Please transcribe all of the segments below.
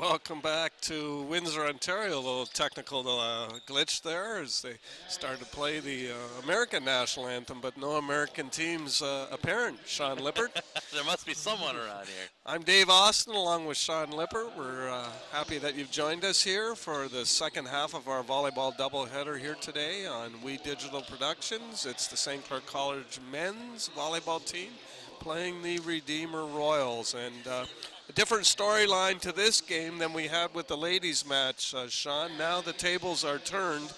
Welcome back to Windsor, Ontario. A little technical glitch there as they started to play the American national anthem, but no American teams apparent. Sean Lippert. There must be someone around here. I'm Dave Austin along with Sean Lippert. We're happy that you've joined us here for the second half of our volleyball doubleheader here today on We Digital Productions. It's the St. Clair College men's volleyball team playing the Redeemer Royals. And a different storyline to this game than we had with the ladies match, Sean. Now the tables are turned.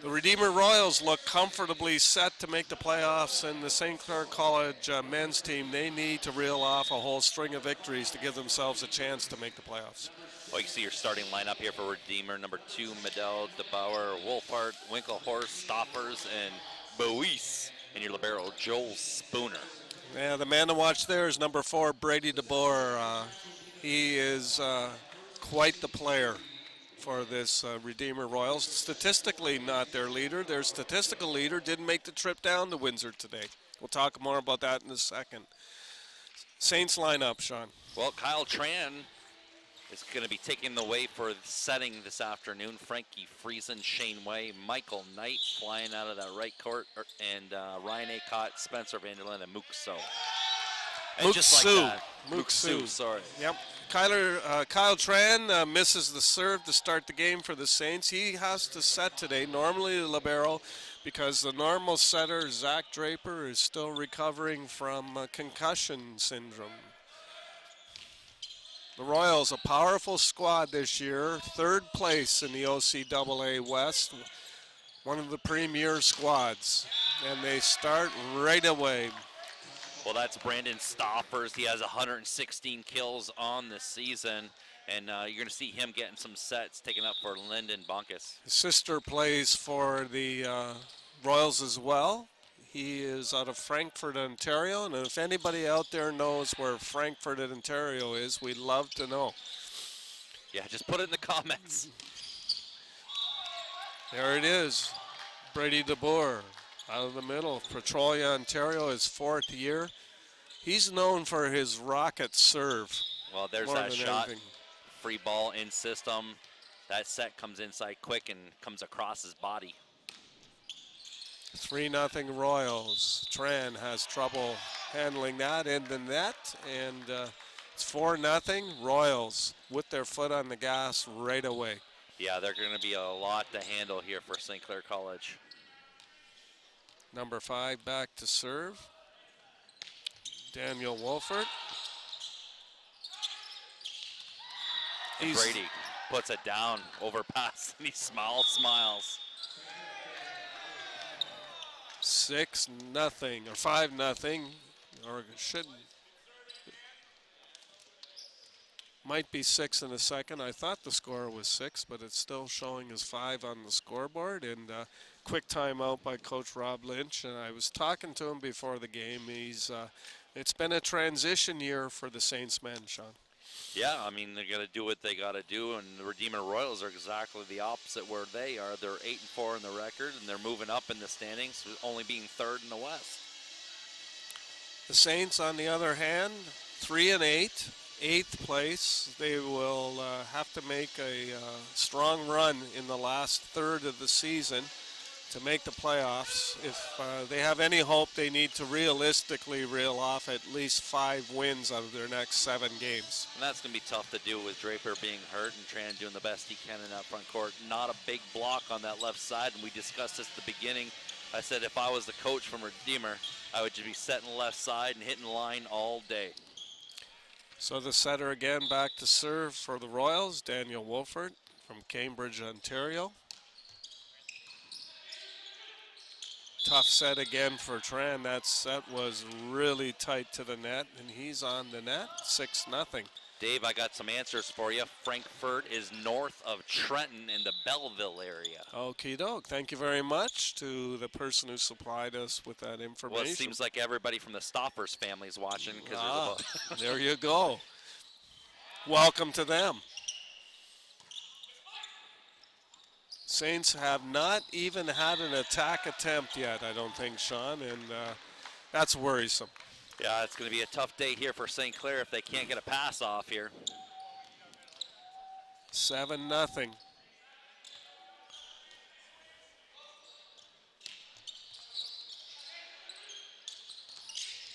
The Redeemer Royals look comfortably set to make the playoffs, and the St. Clair College men's team, they need to reel off a whole string of victories to give themselves a chance to make the playoffs. Well, you see your starting lineup here for Redeemer: number 2, Medell, DeBauer, Wolfhart, Winklehorst, Stoppers, and Bois, and your libero, Joel Spooner. Yeah, the man to watch there is number 4, Brady DeBoer. He is quite the player for this Redeemer Royals. Statistically not their leader. Their statistical leader didn't make the trip down to Windsor today. We'll talk more about that in a second. Saints lineup, Sean. Well, Kyle Tran is going to be taking the way for setting this afternoon. Frankie Friesen, Shane Way, Michael Knight flying out of that right court, and Ryan Acott, Spencer Vanderland, and Mook So. And just like that, Mook Su, sorry. Yep. Kyle Tran misses the serve to start the game for the Saints. He has to set today, normally the libero, because the normal setter, Zach Draper, is still recovering from concussion syndrome. The Royals, a powerful squad this year, 3rd place in the OCAA West, one of the premier squads, and they start right away. Well, that's Brandon Stoppers. He has 116 kills on the season, and you're going to see him getting some sets taken up for Lyndon Bunkus. His sister plays for the Royals as well. He is out of Frankfurt, Ontario, and if anybody out there knows where Frankfurt, Ontario is, we'd love to know. Yeah, just put it in the comments. There it is, Brady DeBoer out of the middle. Petrolia, Ontario, his 4th year. He's known for his rocket serve. Well, there's that shot, free ball in system. That set comes inside quick and comes across his body. 3-0 Royals. Tran has trouble handling that in the net, and it's 4-0 Royals with their foot on the gas right away. Yeah, they're going to be a lot to handle here for St. Clair College. Number 5 back to serve. Daniel Wolfert. Brady puts it down, overpass, and he smiles. 6-0 or 5-0, or might be 6 in a second. I thought the score was 6, but it's still showing as 5 on the scoreboard. And quick timeout by Coach Rob Lynch. And I was talking to him before the game. It's been a transition year for the Saints men, Sean. Yeah, I mean, they're going to do what they got to do, and the Redeemer Royals are exactly the opposite where they are. They're 8-4 in the record, and they're moving up in the standings, only being 3rd in the West. The Saints, on the other hand, 3-8, 8th place. They will have to make a strong run in the last third of the season to make the playoffs. If they have any hope, they need to realistically reel off at least 5 wins out of their next 7 games. And that's going to be tough to do with Draper being hurt and Tran doing the best he can in that front court. Not a big block on that left side, and we discussed this at the beginning. I said if I was the coach from Redeemer, I would just be setting the left side and hitting the line all day. So the setter again back to serve for the Royals, Daniel Wolfert from Cambridge, Ontario. Tough set again for Tran. That set was really tight to the net, and he's on the net, 6-0. Dave, I got some answers for you. Frankfurt is north of Trenton in the Belleville area. Okie doke. Thank you very much to the person who supplied us with that information. Well, it seems like everybody from the Stoppers family is watching. There you go. Welcome to them. Saints have not even had an attack attempt yet, I don't think, Sean, and that's worrisome. Yeah, it's going to be a tough day here for St. Clair if they can't get a pass off here. 7-0.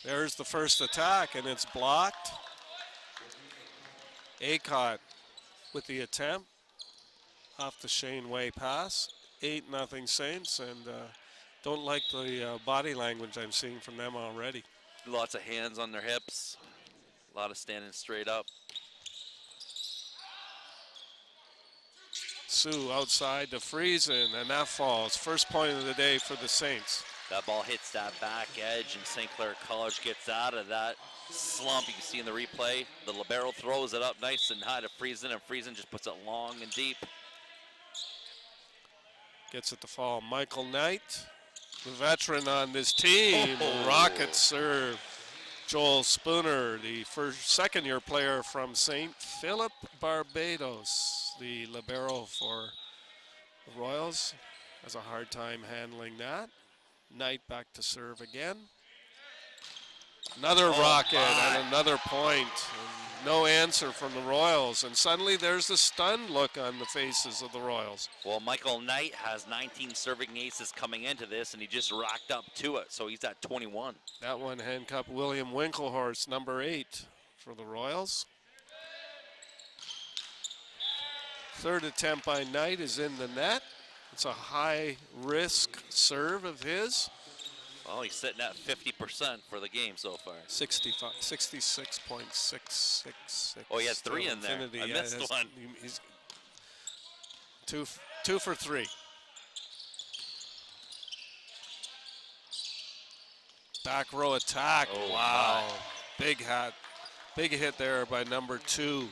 There's the first attack, and it's blocked. Acott with the attempt off the Shane Way pass. 8-0 Saints, and don't like the body language I'm seeing from them already. Lots of hands on their hips. A lot of standing straight up. Sue outside to Friesen, and that falls. First point of the day for the Saints. That ball hits that back edge, and St. Clair College gets out of that slump. You can see in the replay, the libero throws it up nice and high to Friesen, and Friesen just puts it long and deep. Gets it to fall. Michael Knight, the veteran on this team. Rocket serve. Joel Spooner, the second-year player from St. Philip, Barbados. The libero for the Royals has a hard time handling that. Knight back to serve again. Another rocket and another point. And no answer from the Royals. And suddenly there's the stunned look on the faces of the Royals. Well, Michael Knight has 19 serving aces coming into this, and he just racked up to it, so he's at 21. That one handcuffed William Winklehorst, number 8 for the Royals. Third attempt by Knight is in the net. It's a high-risk serve of his. Well, he's sitting at 50% for the game so far. 66.666. Oh, he has 3 in there. I missed one. He's two for 3. Back row attack. Oh, wow. Big hit there by number 2.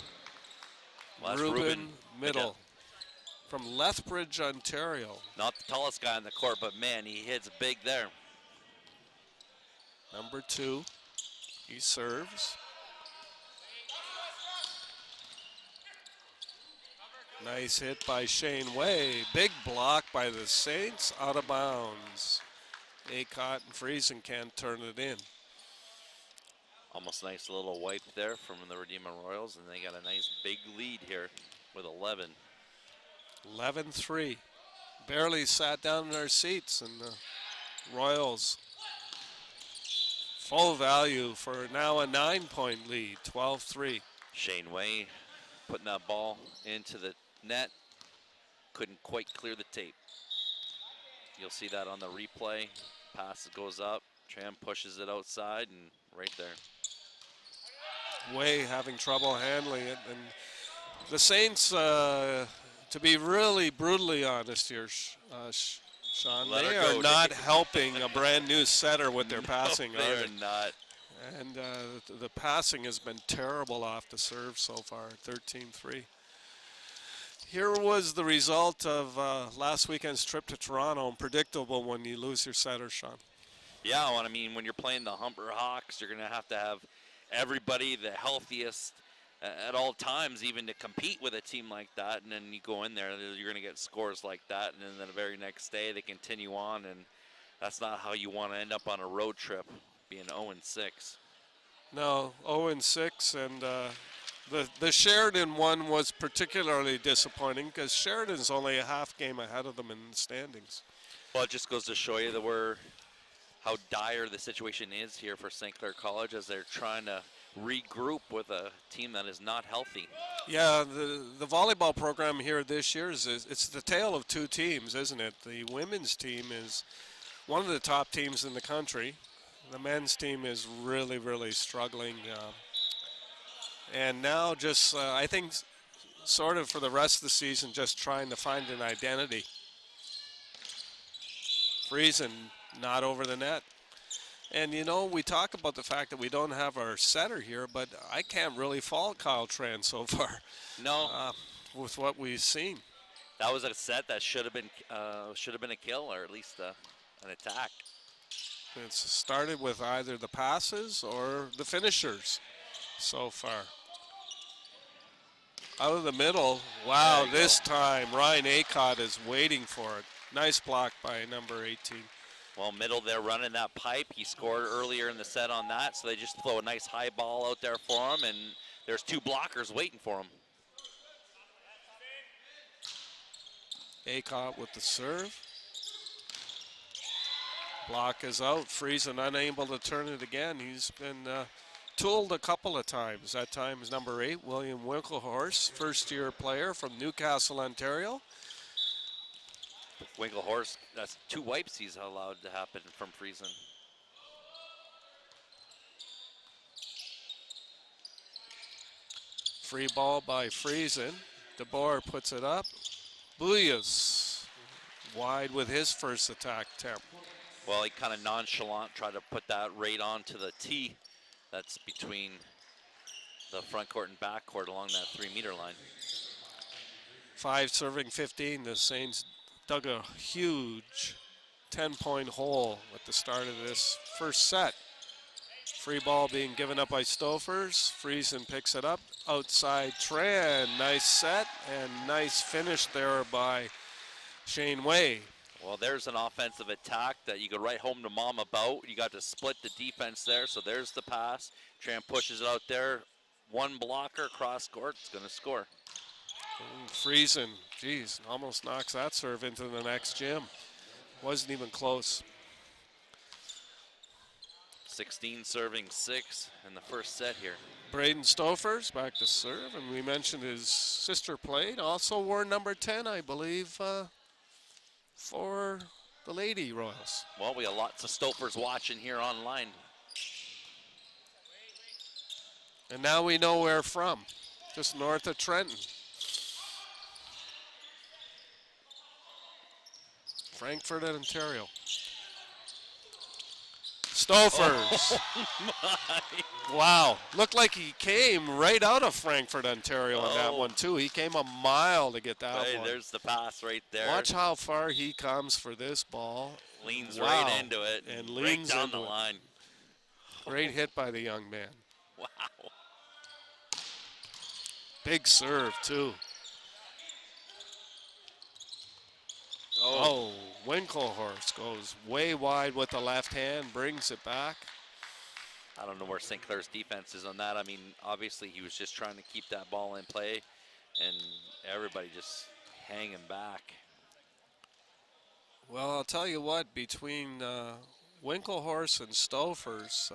Well, Ruben Middle from Lethbridge, Ontario. Not the tallest guy on the court, but man, he hits big there. Number 2, he serves. Nice hit by Shane Way. Big block by the Saints, out of bounds. Acott and Friesen can't turn it in. Almost nice little wipe there from the Redeemer Royals, and they got a nice big lead here with 11. 11-3. Barely sat down in our seats, and the Royals full value for now a 9-point lead, 12-3. Shane Way putting that ball into the net. Couldn't quite clear the tape. You'll see that on the replay. Pass goes up. Tram pushes it outside, and right there. Way having trouble handling it. And the Saints, to be really brutally honest here, Sean, they are not helping a brand new setter with their passing, they are not. And the passing has been terrible off the serve so far, 13-3. Here was the result of last weekend's trip to Toronto, and predictable when you lose your setter, Sean. Yeah, well, I mean, when you're playing the Humber Hawks, you're going to have everybody the healthiest at all times, even to compete with a team like that. And then you go in there, you're going to get scores like that. And then the very next day, they continue on. And that's not how you want to end up on a road trip, being 0-6. No, 0-6. And the Sheridan one was particularly disappointing because Sheridan's only a half game ahead of them in the standings. Well, it just goes to show you how dire the situation is here for St. Clair College as they're trying to regroup with a team that is not healthy. Yeah, the volleyball program here this year it's the tale of two teams, isn't it? The women's team is one of the top teams in the country. The men's team is really, really struggling. And now just, I think, sort of for the rest of the season, just trying to find an identity. Friesen not over the net. And, you know, we talk about the fact that we don't have our setter here, but I can't really fault Kyle Tran so far. No. With what we've seen. That was a set that should have been a kill, or at least an attack. It's started with either the passes or the finishers so far. Out of the middle, wow, this time Ryan Acott is waiting for it. Nice block by number 18. Well, Middle there running that pipe. He scored earlier in the set on that, so they just throw a nice high ball out there for him, and there's 2 blockers waiting for him. Acott with the serve. Block is out. Friesen unable to turn it again. He's been tooled a couple of times. That time is number 8, William Winklehorst, first-year player from Newcastle, Ontario. Winklehorst, that's 2 wipes he's allowed to happen from Friesen. Free ball by Friesen. DeBoer puts it up. Buyas wide with his first attack attempt. Well, he kind of nonchalant tried to put that right onto the tee that's between the front court and back court along that 3-meter line. 5 serving 15. The Saints dug a huge 10-point hole at the start of this first set. Free ball being given up by Stofers. Friesen picks it up. Outside Tran. Nice set and nice finish there by Shane Way. Well, there's an offensive attack that you could write home to mom about. You got to split the defense there, so there's the pass. Tran pushes it out there. One blocker, cross court, it's going to score. Friesen, geez, almost knocks that serve into the next gym. Wasn't even close. 16 serving 6 in the first set here. Braden Stofers back to serve, and we mentioned his sister played. Also wore number 10, I believe, for the Lady Royals. Well, we have lots of Stofers watching here online. And now we know where from, just north of Trenton. Frankfurt, Ontario. Stofers. Oh Wow, looked like he came right out of Frankfurt, Ontario on that one too. He came a mile to get that hey, one. there's the pass right there. Watch how far he comes for this ball. Leans Wow. right into it And right leans down into the it. line. Great hit by the young man. Wow. Big serve too. Oh, Winklehorst goes way wide with the left hand, brings it back. I don't know where St. Clair's defense is on that. I mean, obviously he was just trying to keep that ball in play, and everybody just hanging back. Well, I'll tell you what, between Winklehorst and Stofers,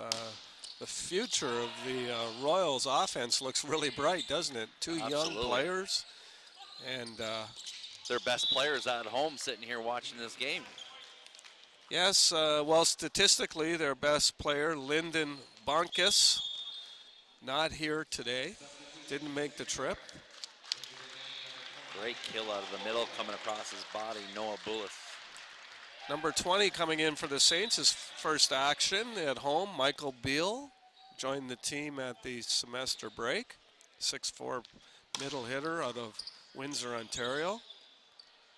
the future of the Royals offense looks really bright, doesn't it? Two young Absolutely. players, and Their best players at home sitting here watching this game. yes, well, statistically, their best player, Lyndon Bonkus, not here today, didn't make the trip. Great kill out of the middle coming across his body, Noah Bullis. Number 20 coming in for the Saints, his first action at home, Michael Beal, joined the team at the semester break. 6'4" middle hitter out of Windsor, Ontario.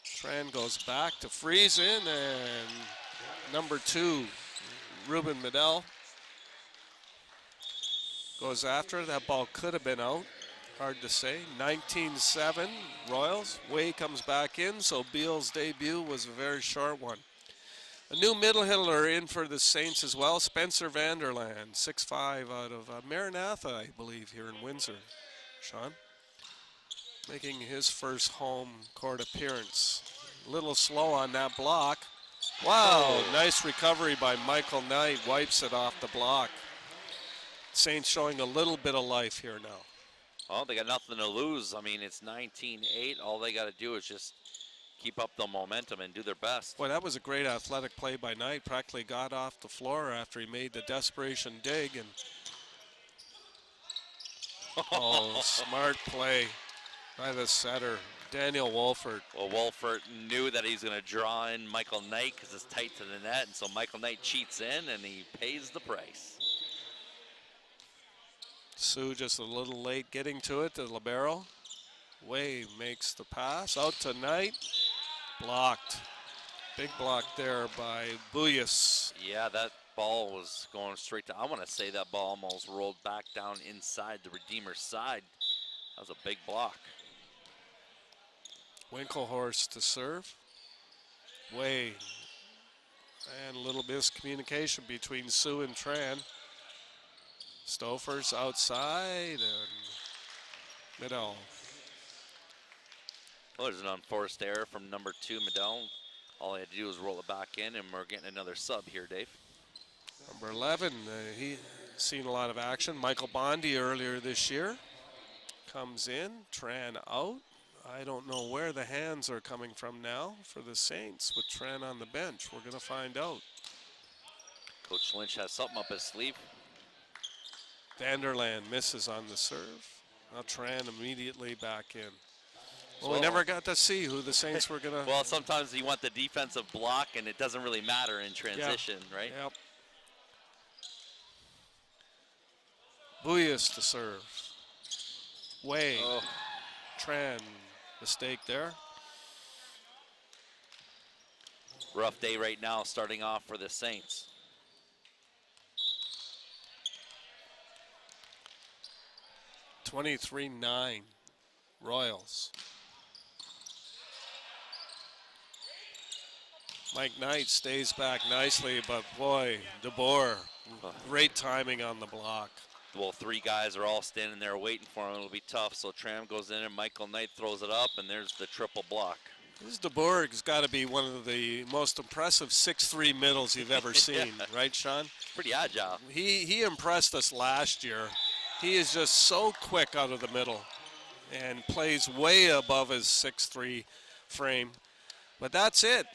Tran goes back to Friesen, and number 2, Ruben Medell, goes after it. That ball could have been out. Hard to say. 19-7 Royals. Way comes back in, so Beal's debut was a very short one. A new middle hitter in for the Saints as well, Spencer Vanderland, 6'5", out of Maranatha, I believe, here in Windsor. Sean? Making his first home court appearance. A little slow on that block. Wow, nice recovery by Michael Knight, wipes it off the block. Saints showing a little bit of life here now. Well, they got nothing to lose. I mean, it's 19-8. All they got to do is just keep up the momentum and do their best. Boy, that was a great athletic play by Knight. Practically got off the floor after he made the desperation dig. And oh, smart play by the setter, Daniel Wolford. Well, Wolford knew that he's going to draw in Michael Knight because it's tight to the net, and so Michael Knight cheats in, and he pays the price. Sue just a little late getting to it, to libero. Way makes the pass, out to Knight, blocked. Big block there by Buyas. Yeah, that ball was going straight to, I want to say that ball almost rolled back down inside the Redeemer's side. That was a big block. Winklehorst to serve. Way, and a little miscommunication between Sue and Tran. Stofers outside, and Middle. Oh, there's an unforced error from number 2, Medell. All he had to do was roll it back in, and we're getting another sub here, Dave. Number 11, he's seen a lot of action. Michael Bondi earlier this year comes in, Tran out. I don't know where the hands are coming from now for the Saints with Tran on the bench. We're going to find out. Coach Lynch has something up his sleeve. Vanderland misses on the serve. Now Tran immediately back in. Well, we never got to see who the Saints were going to... Well, sometimes you want the defensive block, and it doesn't really matter in transition, right? Yep. Buyas to serve. Way. Oh. Tran, mistake there. Rough day right now starting off for the Saints. (23-9) Royals. Mike Knight stays back nicely, but boy, DeBoer, great timing on the block. Well, 3 guys are all standing there waiting for him. It'll be tough. So Tram goes in and Michael Knight throws it up, and there's the triple block. This DeBoer's got to be one of the most impressive 6'3" middles you've ever seen, right, Sean? Pretty agile. He impressed us last year. He is just so quick out of the middle and plays way above his 6'3" frame. But that's it.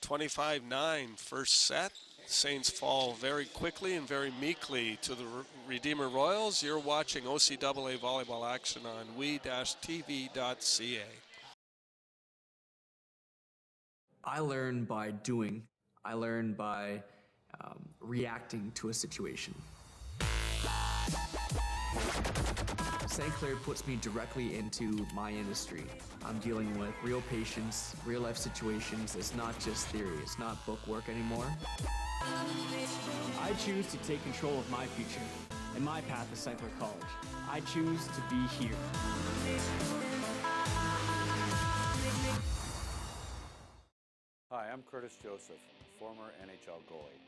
25-9 first set. Saints fall very quickly and very meekly to the Redeemer Royals. You're watching OCAA volleyball action on we-tv.ca. I learn by doing. I learn by reacting to a situation. ST.CLAIR puts me directly into my industry. I'm dealing with real patients, real life situations. It's not just theory. It's not book work anymore. I choose to take control of my future and my path to ST.CLAIR College. I choose to be here. Hi, I'm Curtis Joseph, former NHL goalie.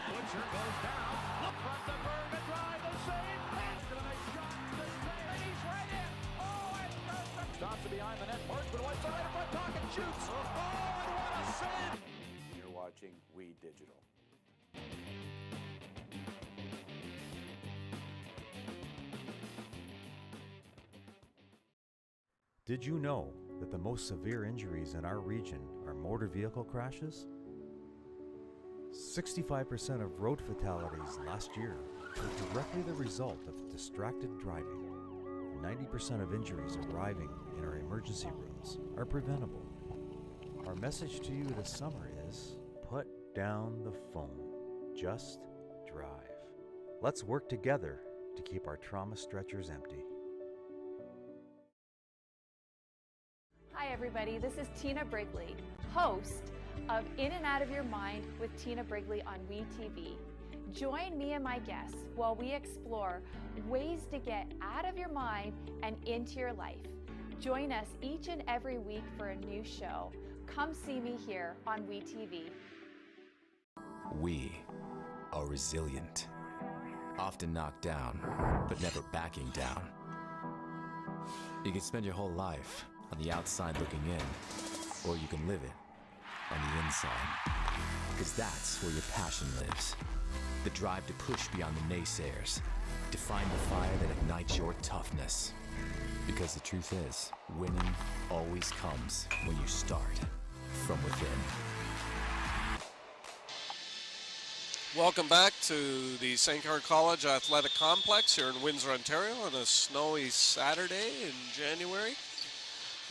Butcher goes down. Look from the Berg and drive the save. That's a nice shot to the save. And he's right in. Oh, and perfect. Stops it behind the net. Marks with a white side in front. Talking shoots. Oh, and what a save. You're watching We Digital. Did you know that the most severe injuries in our region are motor vehicle crashes? 65% of road fatalities last year were directly the result of distracted driving. 90% of injuries arriving in our emergency rooms are preventable. Our message to you this summer is, put down the phone. Just drive. Let's work together to keep our trauma stretchers empty. Hi everybody, this is Tina Brigley, host of In and Out of Your Mind with Tina Brigley on WeTV. Join me and my guests while we explore ways to get out of your mind and into your life. Join us each and every week for a new show. Come see me here on WeTV. We are resilient, often knocked down, but never backing down. You can spend your whole life on the outside looking in, or you can live it on the inside. Because that's where your passion lives. The drive to push beyond the naysayers, to find the fire that ignites your toughness. Because the truth is, winning always comes when you start from within. Welcome back to the St. Clair College Athletic Complex here in Windsor, Ontario on a snowy Saturday in January.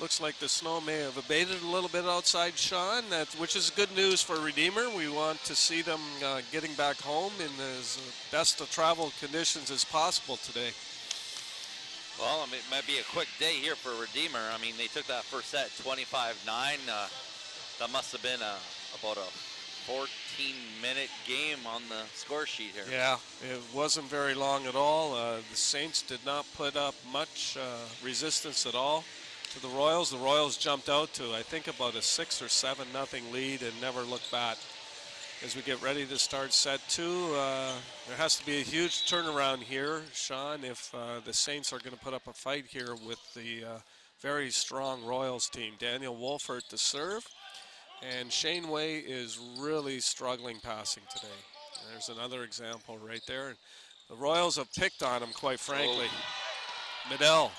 Looks like the snow may have abated a little bit outside, Sean, which is good news for Redeemer. We want to see them getting back home in as best of travel conditions as possible today. Well, I mean, it might be a quick day here for Redeemer. I mean, they took that first set 25-9. That must have been about a 14-minute game on the score sheet here. Yeah, it wasn't very long at all. The Saints did not put up much resistance at all to the Royals. The Royals jumped out to, I think, about a 6 or 7-0 lead and never looked back. as we get ready to start set 2. There has to be a huge turnaround here, Sean, if the Saints are going to put up a fight here with the very strong Royals team. Daniel Wolfert to serve, and Shane Way is really struggling passing today. There's another example right there. The Royals have picked on him, quite frankly. Midell,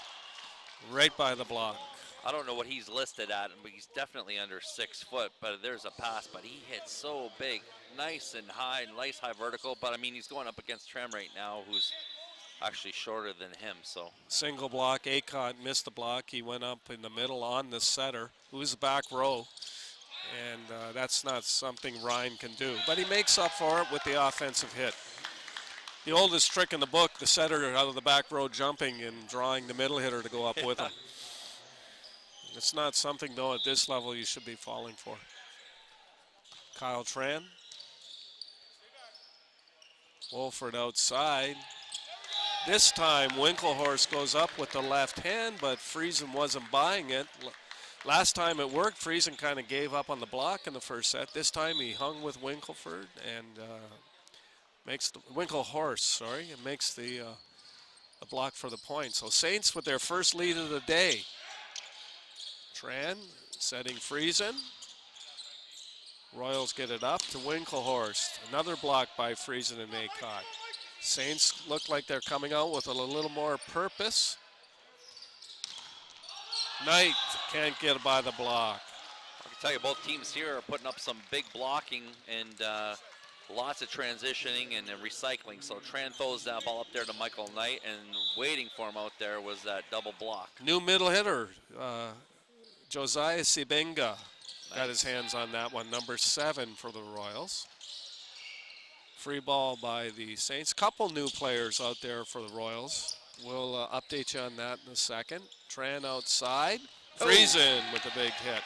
right by the block. I don't know what he's listed at, but he's definitely under 6 foot. But there's a pass, but he hits so big, nice and high, nice high vertical. But I mean, he's going up against Trem right now, who's actually shorter than him. So single block. Acott missed the block. He went up in the middle on the setter, who's the back row, and that's not something Ryan can do. But he makes up for it with the offensive hit. The oldest trick in the book, the setter out of the back row jumping and drawing the middle hitter to go up with him. It's not something, though, at this level you should be falling for. Kyle Tran. Wolford outside. This time, Winklehorst goes up with the left hand, but Friesen wasn't buying it. Last time it worked, Friesen kind of gave up on the block in the first set. This time he hung with Winkleford and makes the Winklehorst, and makes the block for the point. So Saints with their first lead of the day. Tran setting Friesen. Royals get it up to Winklehorst. Another block by Friesen and Acott. Saints look like they're coming out with a little more purpose. Knight can't get by the block. I can tell you both teams here are putting up some big blocking and lots of transitioning and recycling. So Tran throws that ball up there to Michael Knight, and waiting for him out there was that double block. New middle hitter, Josiah Sibenga, got his hands on that one, number 7 for the Royals. Free ball by the Saints. Couple new players out there for the Royals. We'll update you on that in a second. Tran outside. Friesen with a big hit.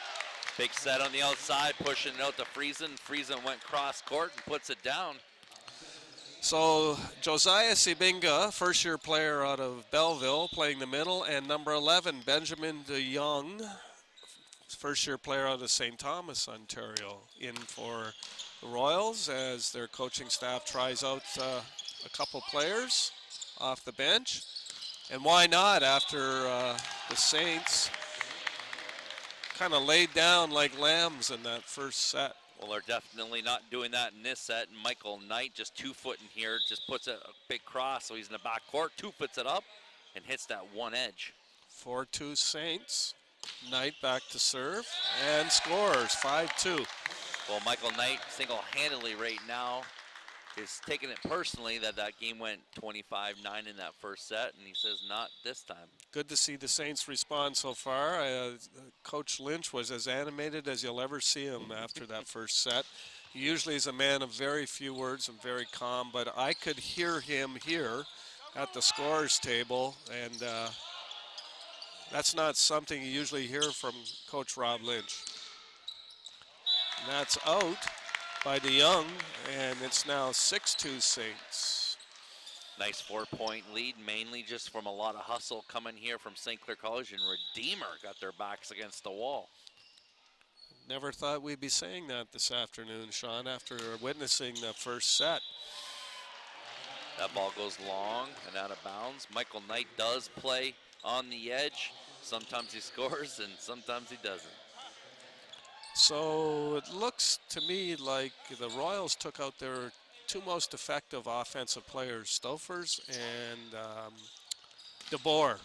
Big set on the outside, pushing it out to Friesen. Friesen went cross court and puts it down. So Josiah Sibinga, first-year player out of Belleville, playing the middle, and number 11, Benjamin DeYoung, first-year player out of St. Thomas, Ontario, in for the Royals as their coaching staff tries out a couple players off the bench. And why not after the Saints kind of laid down like lambs in that first set. Well, they're definitely not doing that in this set. And Michael Knight, just 2 foot in here, just puts a big cross, so he's in the back court, 2 foots it up, and hits that one edge. 4-2 Saints. Knight back to serve and scores 5-2. Well, Michael Knight single-handedly right now is taking it personally that game went 25-9 in that first set, and he says not this time. Good to see the Saints respond so far. Coach Lynch was as animated as you'll ever see him after that first set. He usually is a man of very few words and very calm, but I could hear him here at the scorers table, and that's not something you usually hear from Coach Rob Lynch. And that's out by DeYoung, and it's now 6-2 Saints. Nice 4-point lead, mainly just from a lot of hustle coming here from St. Clair College, and Redeemer got their backs against the wall. Never thought we'd be saying that this afternoon, Sean, after witnessing the first set. That ball goes long and out of bounds. Michael Knight does play on the edge. Sometimes he scores and sometimes he doesn't. So it looks to me like the Royals took out their 2 most effective offensive players, Stofers and DeBoer.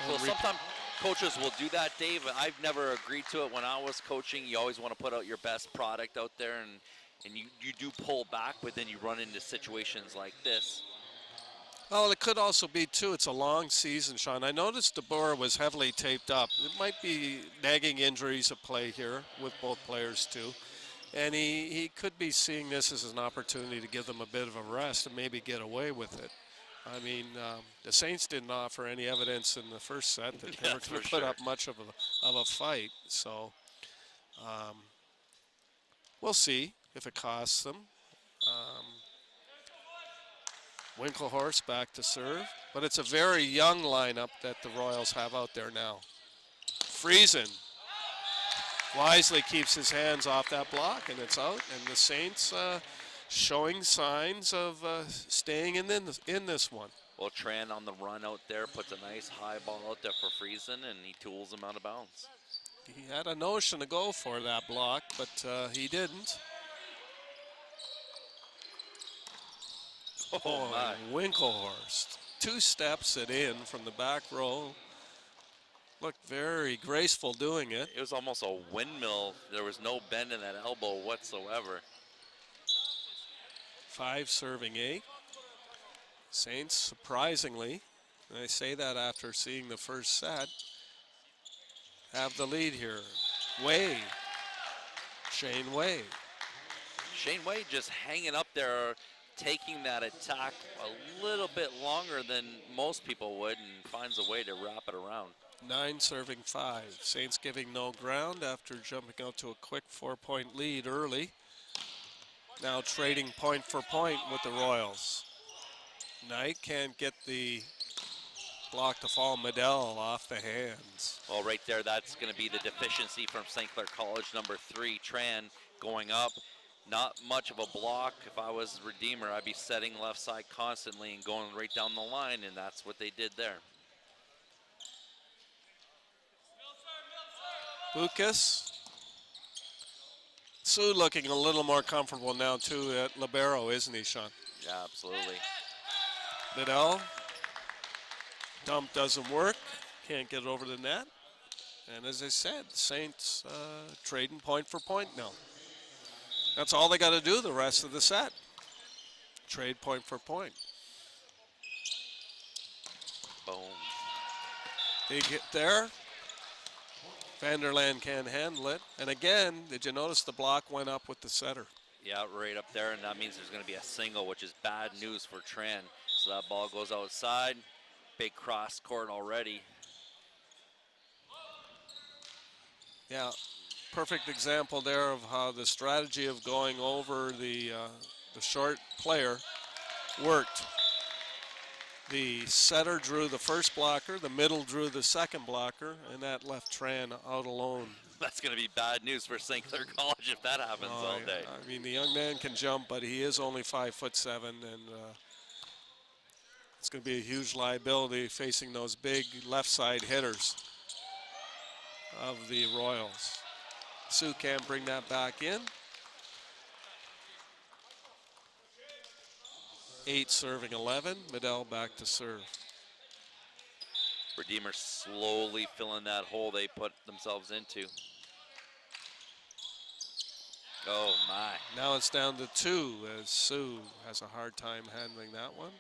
Well, sometimes coaches will do that, Dave. I've never agreed to it when I was coaching. You always want to put out your best product out there, and you do pull back, but then you run into situations like this. Well, it could also be, too, it's a long season, Sean. I noticed DeBoer was heavily taped up. It might be nagging injuries at play here with both players, too. And he could be seeing this as an opportunity to give them a bit of a rest and maybe get away with it. I mean, the Saints didn't offer any evidence in the first set that they were going to put up much of a fight. So we'll see if it costs them. Winklehorst back to serve, but it's a very young lineup that the Royals have out there now. Friesen wisely keeps his hands off that block, and it's out. And the Saints showing signs of staying in this one. Well, Tran on the run out there puts a nice high ball out there for Friesen, and he tools him out of bounds. He had a notion to go for that block, but he didn't. Oh, my. Winklehorst. 2 steps it in from the back row. Looked very graceful doing it. It was almost a windmill. There was no bend in that elbow whatsoever. 5 serving 8. Saints, surprisingly, and I say that after seeing the first set, have the lead here. Way. Shane Way. Shane Wade just hanging up there, taking that attack a little bit longer than most people would, and finds a way to wrap it around. 9 serving 5. Saints giving no ground after jumping out to a quick 4-point lead early. Now trading point for point with the Royals. Knight can't get the block to fall. Medell off the hands. Well, right there, that's going to be the deficiency from St. Clair College, number 3, Tran, going up. Not much of a block. If I was Redeemer, I'd be setting left side constantly and going right down the line, and that's what they did there. Bukas. Sue looking a little more comfortable now too at libero, isn't he, Sean? Yeah, absolutely. Medell. Dump doesn't work. Can't get it over the net. And as I said, Saints trading point for point now. That's all they got to do the rest of the set. Trade point for point. Boom. Big hit there. Vanderland can't handle it. And again, did you notice the block went up with the setter? Yeah, right up there, and that means there's going to be a single, which is bad news for Tran. So that ball goes outside. Big cross court already. Yeah, perfect example there of how the strategy of going over the short player worked. The setter drew the first blocker, the middle drew the second blocker, and that left Tran out alone. That's going to be bad news for St. Clair College if that happens all day. I mean, the young man can jump, but he is only 5'7", and it's going to be a huge liability facing those big left side hitters of the Royals. Sioux can't bring that back in. 8 serving 11. Medell back to serve. Redeemer slowly filling that hole they put themselves into. Oh my. Now it's down to 2 as Sioux has a hard time handling that one.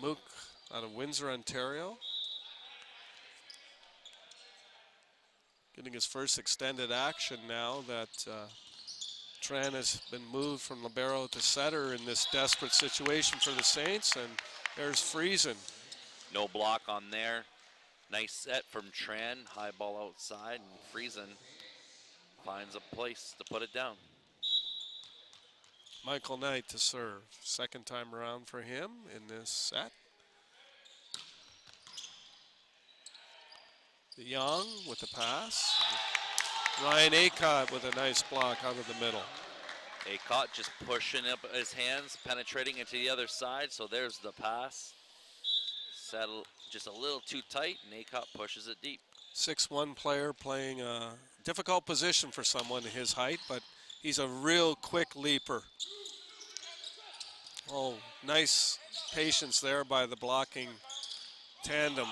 Mook out of Windsor, Ontario. Getting his first extended action now that Tran has been moved from libero to setter in this desperate situation for the Saints, and there's Friesen. No block on there. Nice set from Tran. High ball outside, and Friesen finds a place to put it down. Michael Knight to serve. Second time around for him in this set. Young with the pass. Ryan Acott with a nice block out of the middle. Acott just pushing up his hands, penetrating into the other side, so there's the pass. Settle just a little too tight, and Acott pushes it deep. 6'1" player playing a difficult position for someone his height, but he's a real quick leaper. Oh, nice patience there by the blocking tandem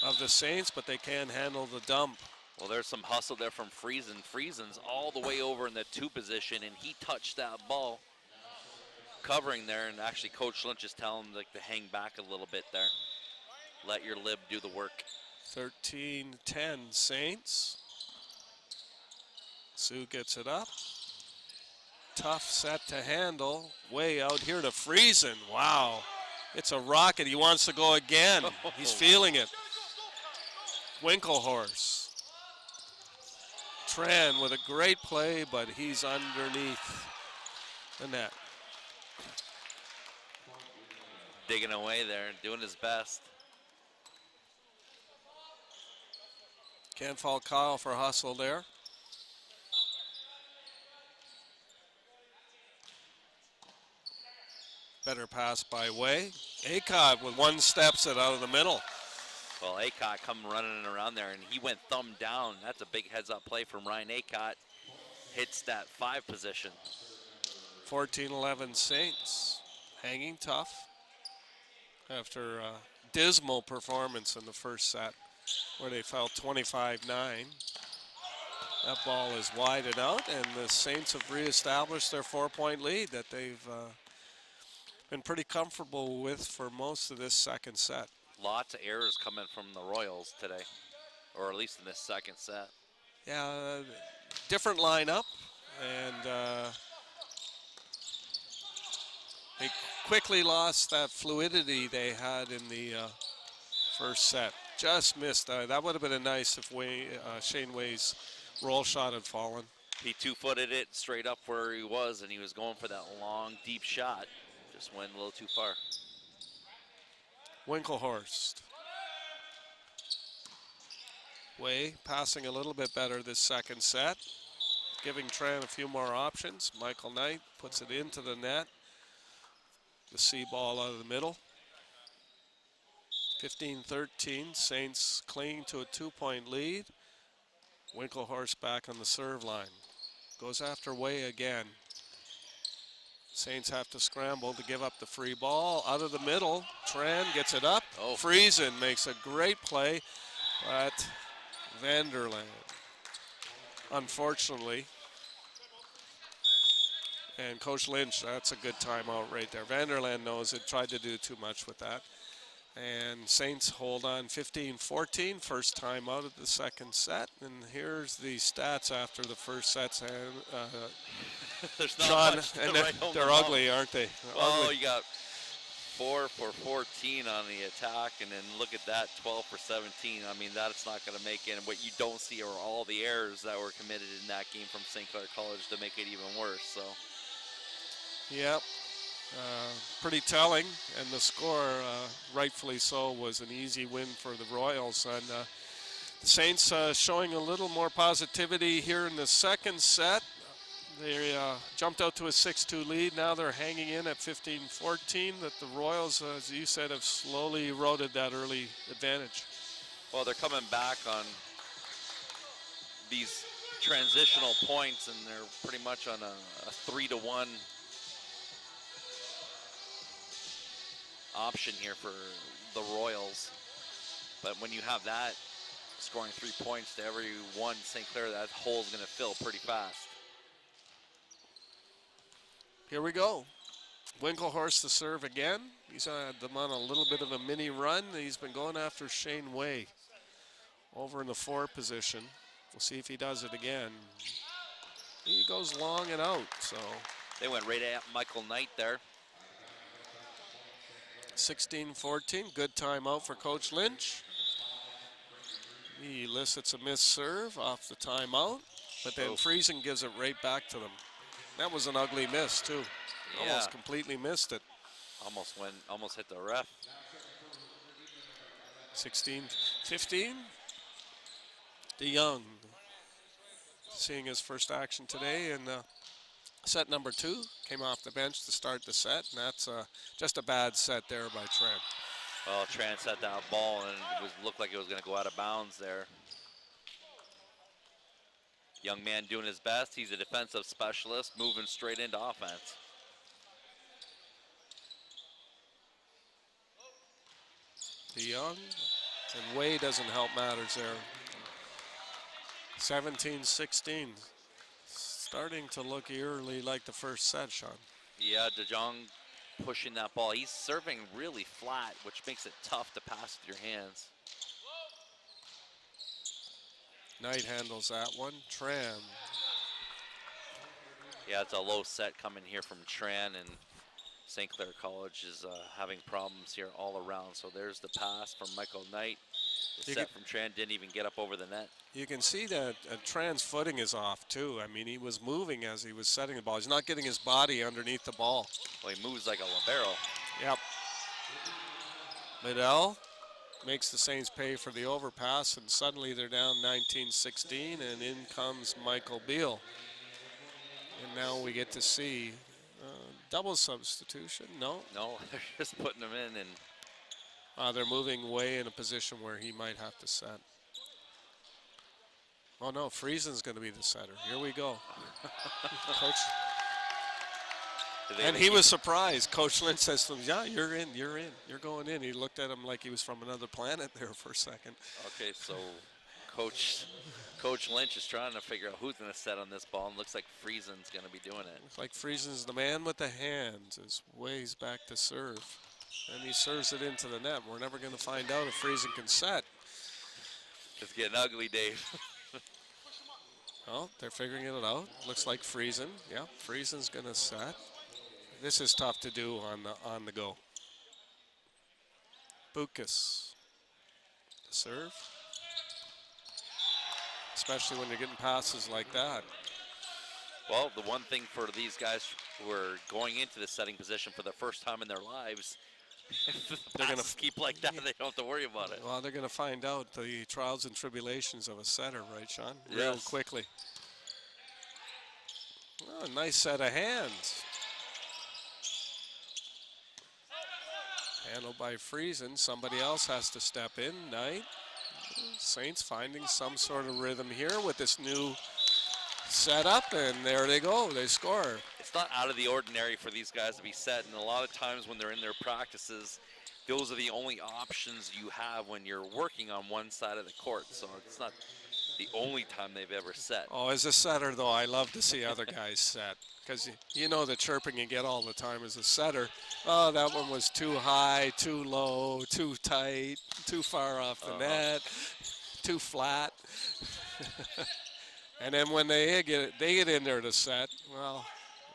of the Saints, but they can't handle the dump. Well, there's some hustle there from Friesen. Friesen's all the way over in the 2 position, and he touched that ball covering there, and actually Coach Lynch is telling him to hang back a little bit there. Let your lib do the work. 13-10 Saints. Sioux gets it up. Tough set to handle. Way out here to Friesen. Wow. It's a rocket. He wants to go again. He's feeling it. Winklehorse. Tran with a great play, but he's underneath the net. Digging away there, doing his best. Can't fault Kyle for hustle there. Better pass by Way. Acott with one steps it out of the middle. Well, Acott come running around there, and he went thumb down. That's a big heads-up play from Ryan Acott. Hits that 5 position. 14-11 Saints hanging tough after a dismal performance in the first set where they fell 25-9. That ball is wide and out, and the Saints have reestablished their 4-point lead that they've been pretty comfortable with for most of this second set. Lots of errors coming from the Royals today, or at least in this second set. Yeah, different lineup, and they quickly lost that fluidity they had in the first set. Just missed. That would have been a nice if Shane Way's roll shot had fallen. He two-footed it straight up where he was, and he was going for that long, deep shot. Just went a little too far. Winklehorst. Way passing a little bit better this second set, giving Tran a few more options. Michael Knight puts it into the net. The C ball out of the middle. 15-13, Saints clinging to a 2-point lead. Winklehorst back on the serve line. Goes after Way again. Saints have to scramble to give up the free ball. Out of the middle, Tran gets it up. Oh. Friesen makes a great play, but Vanderland, unfortunately. And Coach Lynch, that's a good timeout right there. Vanderland knows it, tried to do too much with that. And Saints hold on 15-14, first time out of the second set. And here's the stats after the first set. There's not Sean, much to and write home they're about. ugly, aren't they? Oh, Ugly. you got 4 for 14 on the attack, and then look at that, 12 for 17. I mean, that's not going to make it. And what you don't see are all the errors that were committed in that game from St. Clair College to make it even worse. So. Yep. Pretty telling, and the score, rightfully so, was an easy win for the Royals. And the Saints showing a little more positivity here in the second set. They jumped out to a 6-2 lead. Now they're hanging in at 15-14. That the Royals, as you said, have slowly eroded that early advantage. Well, they're coming back on these transitional points, and they're pretty much on a 3-1 option here for the Royals. But when you have that, scoring 3 points to every one St. Clair, that hole's going to fill pretty fast. Here we go. Winklehorst to serve again. He's had them on a little bit of a mini run. He's been going after Shane Way over in the 4 position. We'll see if he does it again. He goes long and out, so. They went right at Michael Knight there. 16-14, good timeout for Coach Lynch. He elicits a missed serve off the timeout, but then Friesen gives it right back to them. That was an ugly miss too. Yeah. Almost completely missed it. Almost hit the ref. 16-15. DeYoung seeing his first action today in set number 2. Came off the bench to start the set, and that's just a bad set there by Tran. Well, Tran set that ball, and it looked like it was going to go out of bounds there. Young man doing his best. He's a defensive specialist, moving straight into offense. DeYoung, and Way doesn't help matters there. 17-16. Starting to look eerily like the first set, Sean. Yeah, DeJong pushing that ball. He's serving really flat, which makes it tough to pass with your hands. Knight handles that one. Tran. Yeah, it's a low set coming here from Tran, and St. Clair College is having problems here all around. So there's the pass from Michael Knight. The set from Tran didn't even get up over the net. You can see that Tran's footing is off too. I mean, he was moving as he was setting the ball. He's not getting his body underneath the ball. Well, he moves like a libero. Yep. Liddell makes the Saints pay for the overpass, and suddenly they're down 19-16, and in comes Michael Beal. And now we get to see double substitution. No, No, they're just putting him in, and they're moving way in a position where he might have to set. Oh no, Friesen's going to be the setter. Here we go. Coach. And he was surprised. Coach Lynch says to him, yeah, you're in, you're going in. He looked at him like he was from another planet there for a second. okay, so Coach Lynch is trying to figure out who's going to set on this ball, and looks like Friesen's going to be doing it. Looks like Friesen's the man with the hands, is ways back to serve. And he serves it into the net. We're never going to find out if Friesen can set. It's getting ugly, Dave. Oh, they're figuring it out. Looks like Friesen. Yeah, Friesen's going to set. This is tough to do on the go. Bukas. Serve. Especially when you're getting passes like that. Well, the one thing for these guys who are going into the setting position for the first time in their lives, if the They're gonna passes keep like that, they don't have to worry about it. Well, they're going to find out the trials and tribulations of a setter, right, Sean? Real Yes. quickly. Oh, nice set of hands. Handled by Friesen. Somebody else has to step in. Knight. Saints finding some sort of rhythm here with this new setup, and there they go. They score. It's not out of the ordinary for these guys to be set, and a lot of times when they're in their practices, those are the only options you have when you're working on one side of the court. So it's not the only time they've ever set. Oh, as a setter, though, I love to see other guys set, because you know the chirping you get all the time as a setter. Oh, that one was too high, too low, too tight, too far off the net, too flat. And then when they get in there to set, well,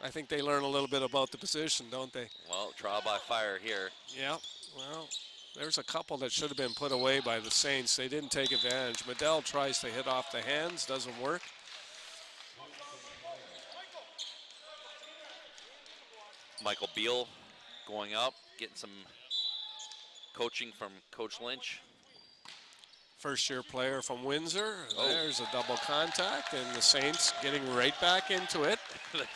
I think they learn a little bit about the position, don't they? Well, trial by fire here. Yeah, well, there's a couple that should have been put away by the Saints. They didn't take advantage. Medell tries to hit off the hands, doesn't work. Michael Beal going up, getting some coaching from Coach Lynch. First-year player from Windsor. There's a double contact, and the Saints getting right back into it.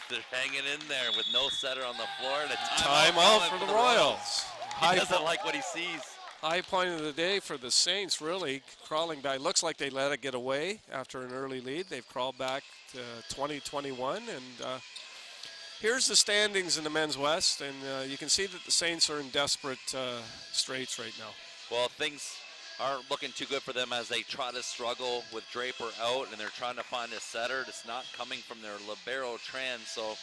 They're hanging in there with no setter on the floor, and a Timeout for the Royals. He doesn't like what he sees. High point of the day for the Saints, really crawling back. Looks like they let it get away after an early lead. They've crawled back to 20-21, and here's the standings in the Men's West, and you can see that the Saints are in desperate straits right now. Well, things aren't looking too good for them as they try to struggle with Draper out, and they're trying to find a setter that's not coming from their libero trend. So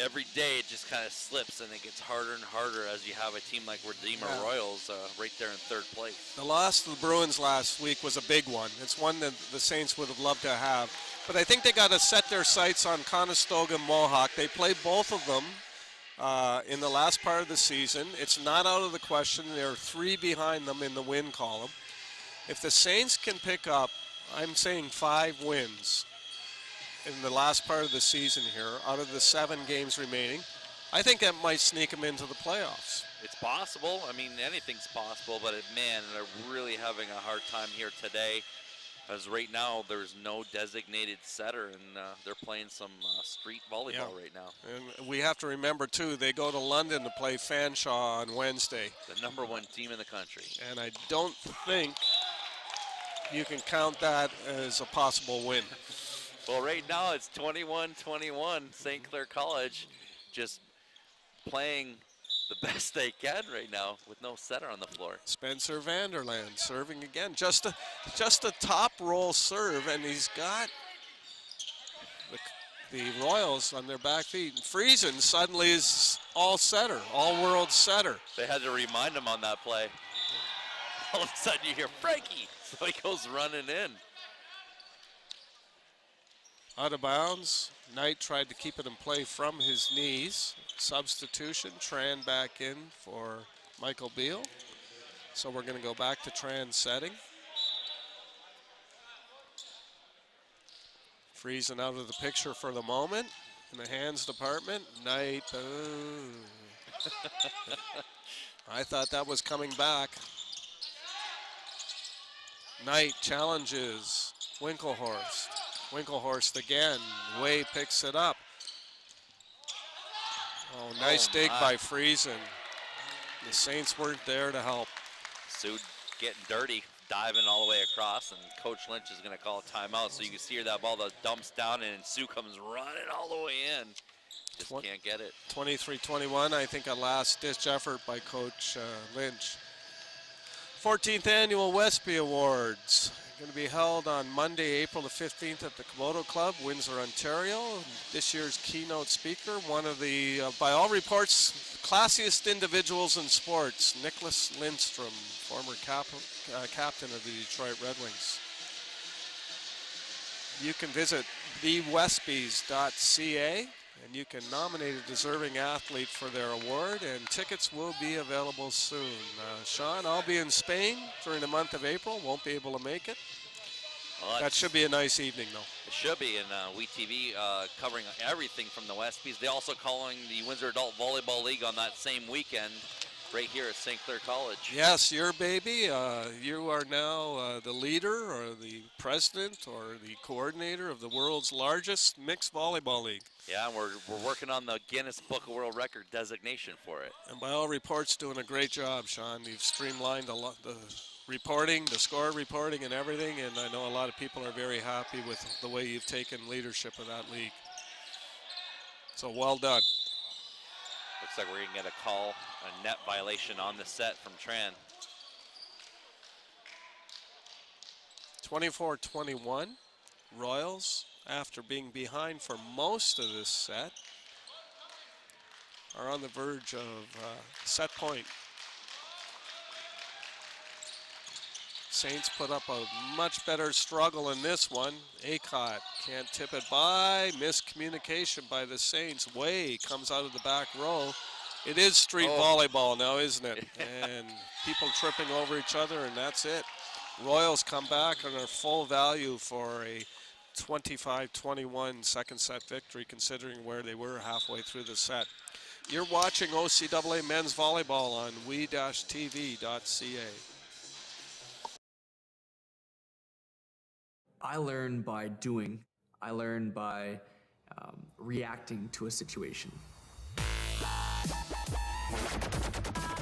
every day it just kind of slips, and it gets harder and harder as you have a team like Redeemer Royals right there in third place. The loss to the Bruins last week was a big one. It's one that the Saints would have loved to have. But I think they got to set their sights on Conestoga and Mohawk. They play both of them in the last part of the season. It's not out of the question. There are 3 behind them in the win column. If the Saints can pick up, I'm saying 5 wins in the last part of the season here, out of the 7 games remaining, I think that might sneak them into the playoffs. It's possible. I mean, anything's possible, but man, they're really having a hard time here today. As right now, there's no designated setter, and they're playing some street volleyball right now. And we have to remember, too, they go to London to play Fanshawe on Wednesday. The #1 team in the country. And I don't think you can count that as a possible win. Well, right now it's 21-21. St. Clair College just playing the best they can right now with no setter on the floor. Spencer Vanderland serving again. Just a top roll serve, and he's got the Royals on their back feet. And Friesen suddenly is all setter, all world setter. They had to remind him on that play. All of a sudden you hear Frankie, so he goes running in. Out of bounds. Knight tried to keep it in play from his knees. Substitution, Tran back in for Michael Beal. So we're going to go back to Tran setting. Friesen out of the picture for the moment. In the hands department, Knight. I thought that was coming back. Knight challenges Winklehorst. Winklehorst again. Way picks it up. Oh, nice dig by Friesen. The Saints weren't there to help. Sue getting dirty, diving all the way across, and Coach Lynch is going to call a timeout. So you can see her, that ball that dumps down, and Sue comes running all the way in. Just can't get it. 23-21, I think a last-ditch effort by Coach Lynch. 14th Annual Westby Awards. Going to be held on Monday, April the 15th at the Komodo Club, Windsor, Ontario. This year's keynote speaker, one of the, by all reports, classiest individuals in sports, Nicholas Lindstrom, former captain of the Detroit Red Wings. You can visit thewestbys.ca and you can nominate a deserving athlete for their award, and tickets will be available soon. Sean, I'll be in Spain during the month of April, won't be able to make it. Well, that should be a nice evening, though. It should be, and WeTV covering everything from the Westbys. They're also calling the Windsor Adult Volleyball League on that same weekend, right here at St. Clair College. Yes, your baby. You are now the leader or the president or the coordinator of the world's largest mixed volleyball league. Yeah, and we're working on the Guinness Book of World Record designation for it. And by all reports, doing a great job, Sean. You've streamlined a lot the reporting, the score reporting and everything, and I know a lot of people are very happy with the way you've taken leadership of that league. So well done. Looks like we're going to get a call, a net violation on the set from Tran. 24-21, Royals, after being behind for most of this set, are on the verge of set point. Saints put up a much better struggle in this one. Acott can't tip it by. Miscommunication by the Saints. Way comes out of the back row. It is street volleyball now, isn't it? And people tripping over each other, and that's it. Royals come back and are full value for a 25-21 second set victory, considering where they were halfway through the set. You're watching OCAA men's volleyball on we-tv.ca. I learn by doing. I learn by reacting to a situation.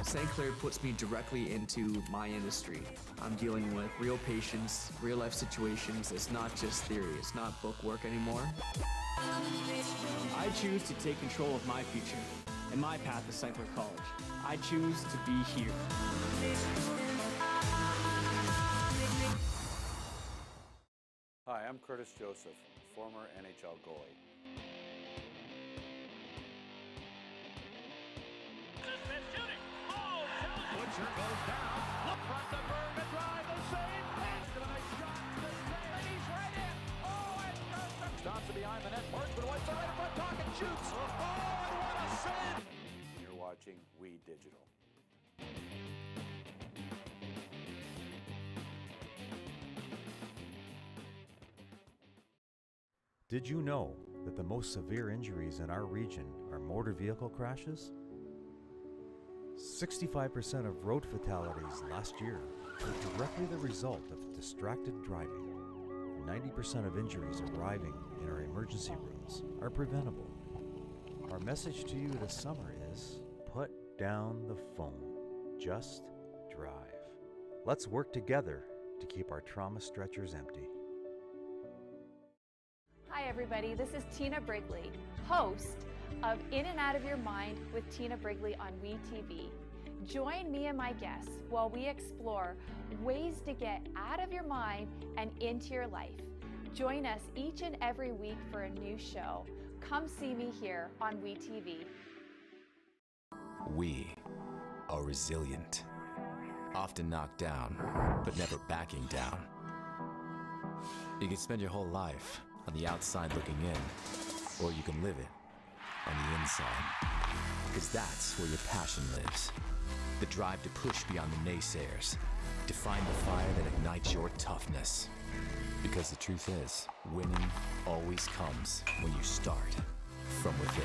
ST.CLAIR puts me directly into my industry. I'm dealing with real patients, real life situations. It's not just theory. It's not book work anymore. I choose to take control of my future and my path to ST.CLAIR College. I choose to be here. Hi, I'm Curtis Joseph, former NHL goalie. Butcher goes down. Look front to Berg to drive the save. That's a nice shot. And he's right in. Oh, and stops it behind the net. Marksman wipes it right in front. Talking shoots. Oh, and what a save. You're watching We Digital. Did you know that the most severe injuries in our region are motor vehicle crashes? 65% of road fatalities last year were directly the result of distracted driving. 90% of injuries arriving in our emergency rooms are preventable. Our message to you this summer is, put down the phone. Just drive. Let's work together to keep our trauma stretchers empty. Hi everybody, this is Tina Brigley, host of In and Out of Your Mind with Tina Brigley on WeTV. Join me and my guests while we explore ways to get out of your mind and into your life. Join us each and every week for a new show. Come see me here on WeTV. We are resilient, often knocked down, but never backing down. You can spend your whole life on the outside looking in, or you can live it on the inside. Because that's where your passion lives. The drive to push beyond the naysayers, to find the fire that ignites your toughness. Because the truth is, winning always comes when you start from within.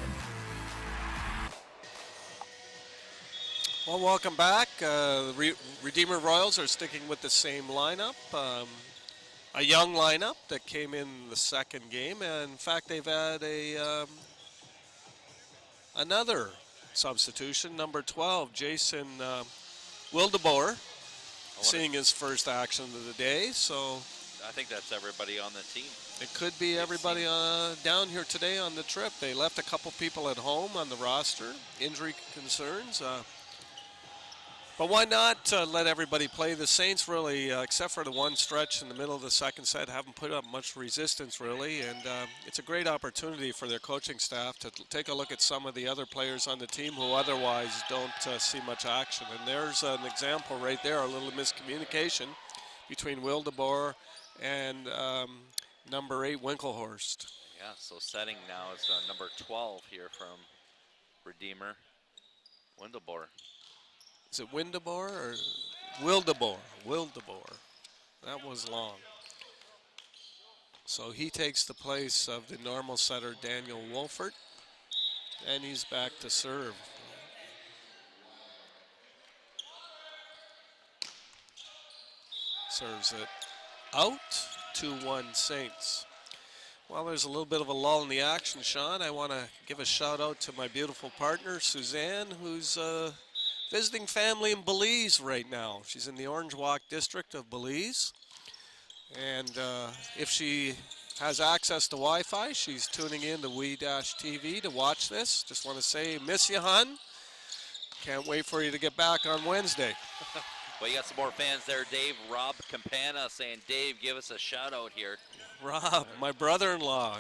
Well, welcome back. Redeemer Royals are sticking with the same lineup. A young lineup that came in the second game. And in fact, they've had another substitution, number 12, Jason Wildeboer, seeing his first action of the day. So I think that's everybody on the team. it could be everybody down here today on the trip. They left a couple people at home on the roster, injury concerns. But why not let everybody play? The Saints really, except for the one stretch in the middle of the second set, haven't put up much resistance really. And it's a great opportunity for their coaching staff to take a look at some of the other players on the team who otherwise don't see much action. And there's an example right there, a little miscommunication between Wildeboer and number 8, Winklehorst. Yeah, so setting now is number 12 here from Redeemer, Wildeboer. Is it Wildeboer or Wildeboer? Wildeboer. That was long. So he takes the place of the normal setter, Daniel Wolfert, and he's back to serve. Serves it out, 2-1 Saints. Well, there's a little bit of a lull in the action, Sean. I want to give a shout out to my beautiful partner, Suzanne, who's visiting family in Belize right now. She's in the Orange Walk district of Belize. And if she has access to Wi-Fi, she's tuning in to We-TV to watch this. Just want to say, miss you, hon. Can't wait for you to get back on Wednesday. Well, you got some more fans there, Dave. Rob Campana saying, Dave, give us a shout out here. Rob, my brother-in-law.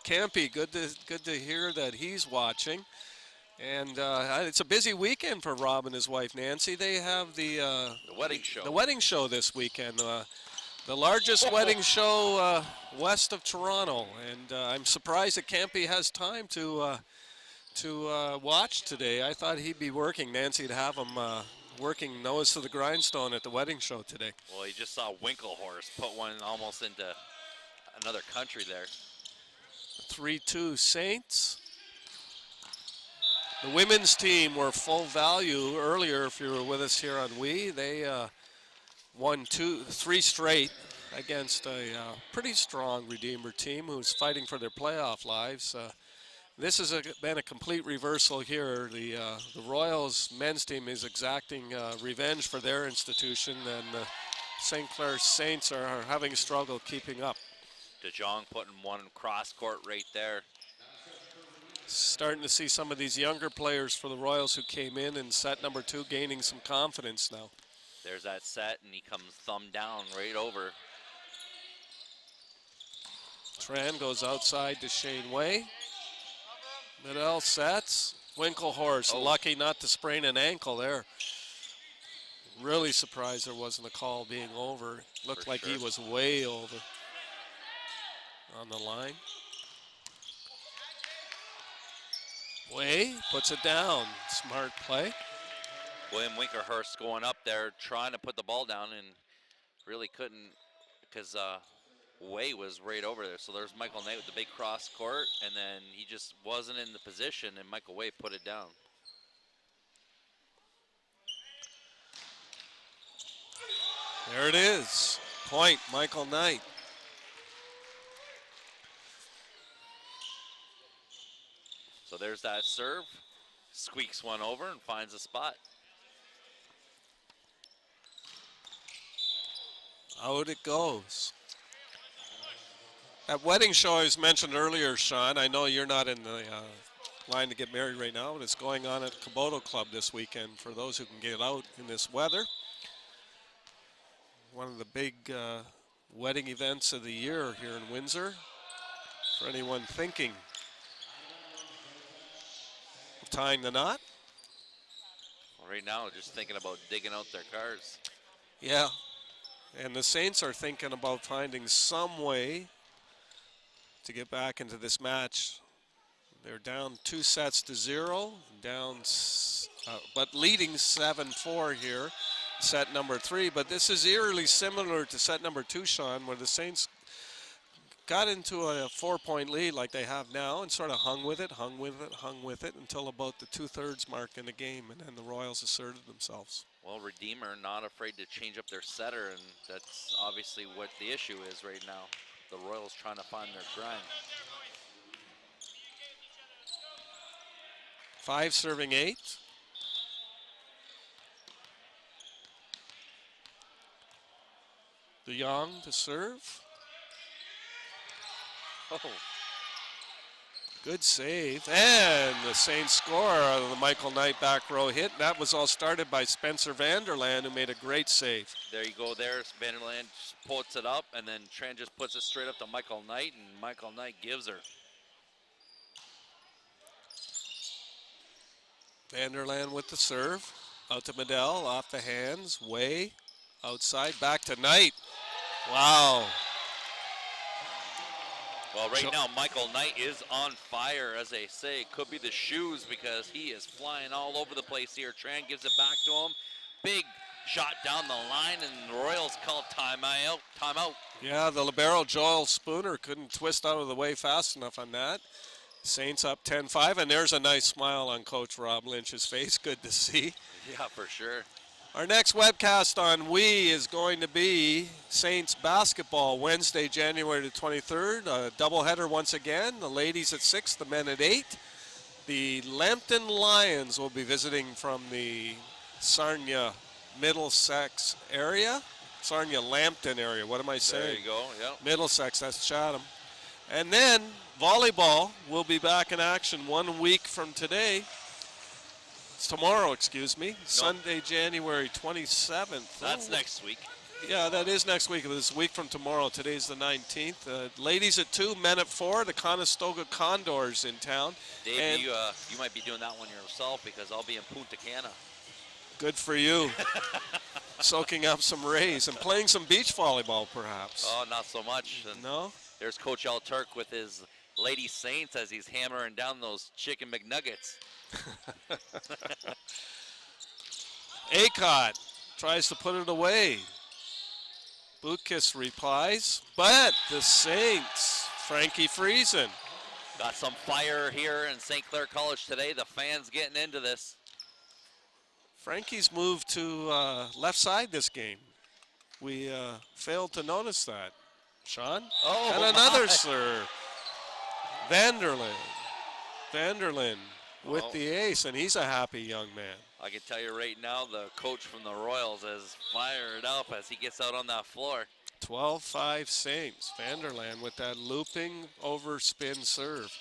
Campy, good to hear that he's watching. And it's a busy weekend for Rob and his wife, Nancy. They have the wedding show. The wedding show this weekend. The largest wedding show west of Toronto. And I'm surprised that Campy has time to watch today. I thought he'd be working. Nancy'd have him working nose to the grindstone at the wedding show today. Well, you just saw Winklehorst put one almost into another country there. 3-2 Saints. The women's team were full value earlier. If you were with us here on We, they won 3 straight against a pretty strong Redeemer team who's fighting for their playoff lives. This has been a complete reversal here. The Royals men's team is exacting revenge for their institution, and the St. Clair Saints are having a struggle keeping up. DeJong putting one cross court right there. Starting to see some of these younger players for the Royals who came in set number 2 gaining some confidence now. There's that set, and he comes thumb down right over. Tran goes outside to Shane Way. Middle sets. Winklehorst lucky not to sprain an ankle there. Really surprised there wasn't a call being over. Looked like he was way over on the line. Way puts it down. Smart play. William Winklehorst going up there trying to put the ball down and really couldn't because Way was right over there. So there's Michael Knight with the big cross court, and then he just wasn't in the position, and Michael Way put it down. There it is. Point, Michael Knight. So there's that serve. Squeaks one over and finds a spot. Out it goes. That wedding show I was mentioned earlier, Sean, I know you're not in the line to get married right now, but it's going on at Caboto Club this weekend for those who can get out in this weather. One of the big wedding events of the year here in Windsor. For anyone thinking of tying the knot. Right now, just thinking about digging out their cars. Yeah, and the Saints are thinking about finding some way to get back into this match. They're down 2-0, but leading 7-4 here, set number 3. But this is eerily similar to set number 2, Sean, where the Saints got into a 4-point lead like they have now and sort of hung with it until about the 2/3 mark in the game, and then the Royals asserted themselves. Well, Redeemer not afraid to change up their setter, and that's obviously what the issue is right now. The Royals trying to find their grind. 5 serving 8. DeYoung to serve. Oh, Good save. And the Saints score out of the Michael Knight back row hit. That was all started by Spencer Vanderland, who made a great save. there you go there. Vanderland just puts it up, and then Tran just puts it straight up to Michael Knight, and Michael Knight gives her. Vanderland with the serve. Out to Medell, off the hands, way outside, back to Knight. Wow. Well, right now, Michael Knight is on fire, as they say. Could be the shoes because he is flying all over the place here. Tran gives it back to him. Big shot down the line, and the Royals call timeout. Timeout. Yeah, the libero Joel Spooner couldn't twist out of the way fast enough on that. Saints up 10-5, and there's a nice smile on Coach Rob Lynch's face. Good to see. Yeah, for sure. Our next webcast on Wii is going to be Saints basketball, Wednesday, January the 23rd. A doubleheader once again. The ladies at 6, the men at 8. The Lambton Lions will be visiting from the Sarnia Middlesex area. Sarnia Lambton area, what am I saying? There you go, yeah. Middlesex, that's Chatham. And then volleyball will be back in action 1 week from today. It's tomorrow, excuse me. Sunday, January 27th. That's next week. Yeah, that is next week. It's a week from tomorrow. Today's the 19th. Ladies at 2, men at 4. The Conestoga Condors in town. Dave, And you might be doing that one yourself because I'll be in Punta Cana. good for you. Soaking up some rays and playing some beach volleyball, perhaps. Oh, not so much. And No? there's Coach L. Turk with his Lady Saints as he's hammering down those chicken McNuggets. Acott tries to put it away. Butkus replies, but the Saints, Frankie Friesen. Got some fire here in St. Clair College today. The fans getting into this. Frankie's moved to left side this game. We failed to notice that. Sean? Oh, and another serve. Vanderlyn with the ace, and he's a happy young man. I can tell you right now, the coach from the Royals is fired up as he gets out on that floor. 12-5 Saints. Vanderland with that looping overspin serve.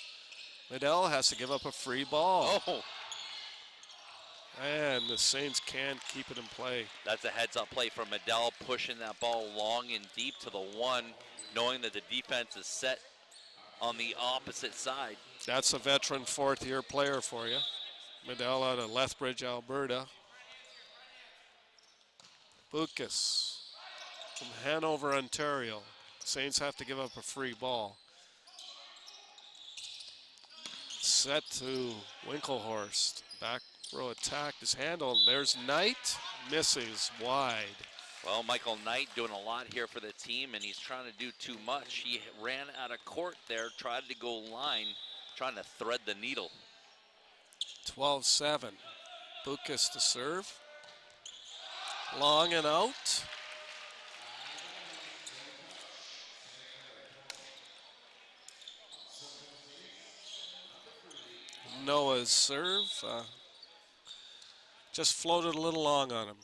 Medell has to give up a free ball. Oh, And the Saints can't keep it in play. that's a heads-up play from Medell, pushing that ball long and deep to the 1, knowing that the defense is set on the opposite side. That's a veteran 4th-year player for you. Medell out of Lethbridge, Alberta. Butkus from Hanover, Ontario. Saints have to give up a free ball. Set to Winklehorst. Back row attack is handled. There's Knight. Misses wide. Well, Michael Knight doing a lot here for the team, and he's trying to do too much. He ran out of court there, tried to go line, trying to thread the needle. 12-7. Butkus to serve. Long and out. Noah's serve. Just floated a little long on him.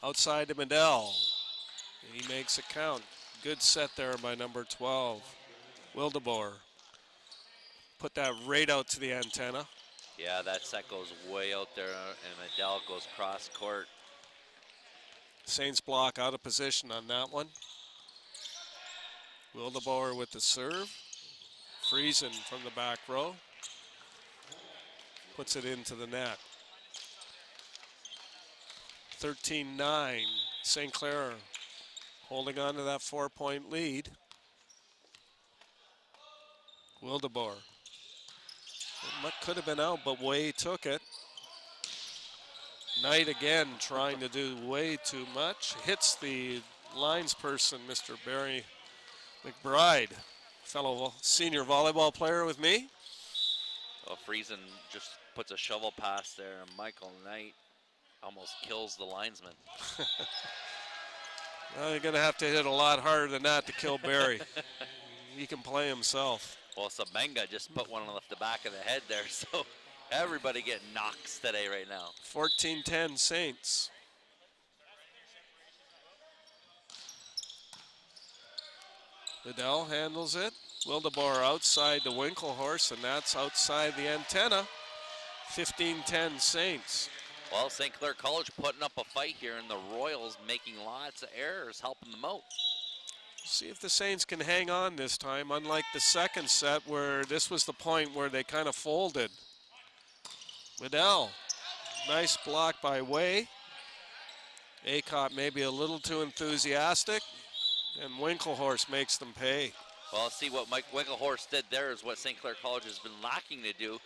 Outside to Medell. He makes it count. Good set there by number 12. Wildeboer. Put that right out to the antenna. Yeah, that set goes way out there, and Medell goes cross court. Saints block out of position on that one. Wildeboer with the serve. Friesen from the back row. Puts it into the net. 13-9. St. Clair holding on to that 4-point lead. Wildeboer. It could have been out, but Way took it. Knight again trying to do way too much. Hits the linesperson, Mr. Barry McBride, fellow senior volleyball player with me. Well, Friesen just puts a shovel pass there, and Michael Knight almost kills the linesman. Well, you're going to have to hit a lot harder than that to kill Barry. He can play himself. Well, Sabenga just put one off the back of the head there, so everybody getting knocks today right now. 14-10 Saints. Liddell handles it. Wildeboer outside the Winklehorse, and that's outside the antenna. 15-10 Saints. Well, St. Clair College putting up a fight here, and the Royals making lots of errors, helping them out. See if the Saints can hang on this time, unlike the second set where this was the point where they kind of folded. Liddell, nice block by Way. Acott maybe a little too enthusiastic, and Winklehorse makes them pay. Well, see what Mike Winklehorse did there is what St. Clair College has been lacking to do.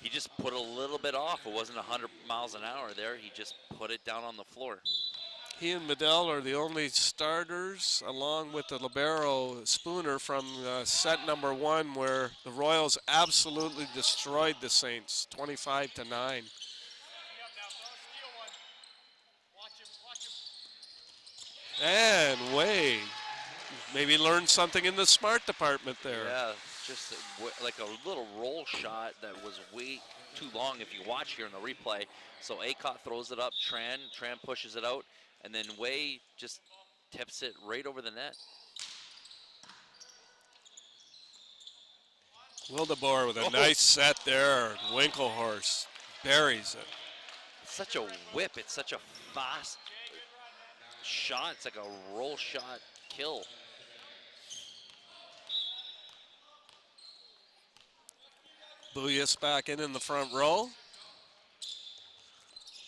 He just put a little bit off. It wasn't 100 miles an hour there. He just put it down on the floor. He and Medell are the only starters, along with the libero Spooner from set number 1, where the Royals absolutely destroyed the Saints, 25-9. And Way maybe learned something in the smart department there. Yeah, just like a little roll shot that was way too long if you watch here in the replay. So Acott throws it up, Tran pushes it out, and then Way just tips it right over the net. Wildeboer with a nice set there. Winklehorse buries it. Such a whip. It's such a fast shot. It's like a roll shot kill. Buyas back in the front row.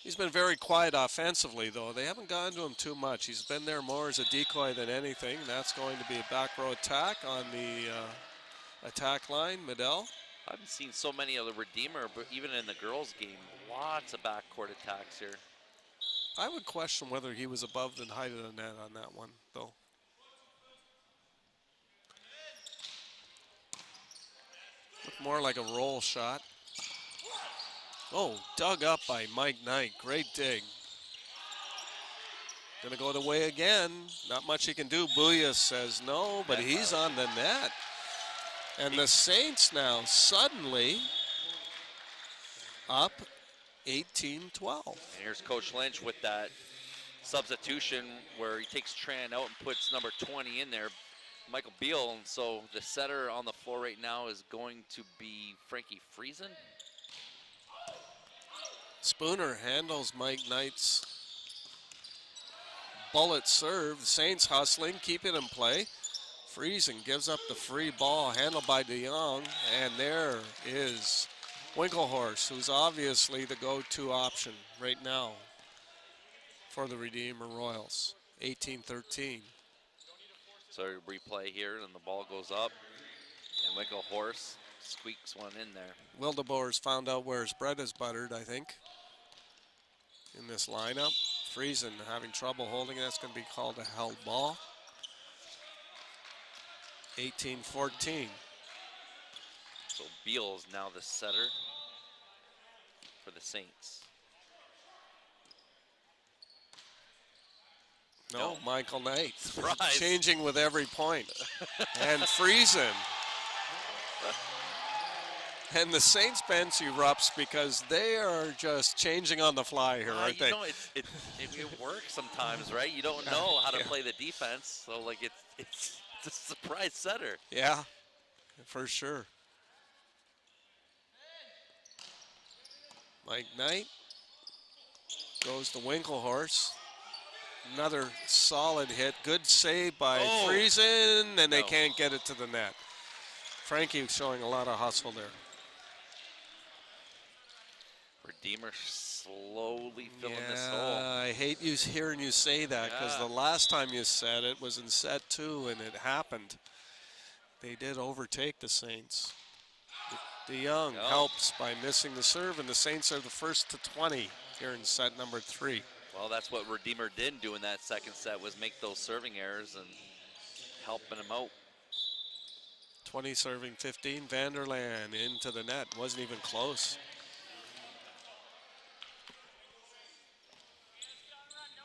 He's been very quiet offensively, though. They haven't gone to him too much. He's been there more as a decoy than anything. That's going to be a back row attack on the attack line. Medell. I haven't seen so many of the Redeemer, but even in the girls' game, lots of backcourt attacks here. I would question whether he was above the height of the net on that one, though. Looked more like a roll shot. Oh, dug up by Mike Knight. Great dig. Gonna go the way again. Not much he can do. Buyas says no, but he's on the net. And the Saints now suddenly up 18-12. And here's Coach Lynch with that substitution where he takes Tran out and puts number 20 in there, Michael Beal. And so the setter on the floor right now is going to be Frankie Friesen. Spooner handles Mike Knight's bullet serve. The Saints hustling, keep it in play. Friesen gives up the free ball, handled by DeYoung, and there is Winklehorse, who's obviously the go-to option right now for the Redeemer Royals. 18-13. So replay here, and the ball goes up, and Winklehorse squeaks one in there. Wildeboer's found out where his bread is buttered, I think, in this lineup. Friesen having trouble holding it. That's going to be called a held ball. 18-14. So Beal is now the setter for the Saints. No, Michael Knight. Surprise. Changing with every point. And Friesen. And the Saints bench erupts because they are just changing on the fly here, aren't they? You know, it works sometimes, right? You don't know how to play the defense, so like it's a surprise setter. Yeah, for sure. Mike Knight goes to Winklehorse. Another solid hit. Good save by Friesen, and they can't get it to the net. Frankie showing a lot of hustle there. Redeemer slowly filling this hole. I hate hearing you say that because the last time you said it was in set 2 and it happened. They did overtake the Saints. DeYoung helps by missing the serve, and the Saints are the first to 20 here in set number 3. Well, that's what Redeemer did do in that second set, was make those serving errors and helping him out. 20 serving 15. Vanderland into the net. Wasn't even close.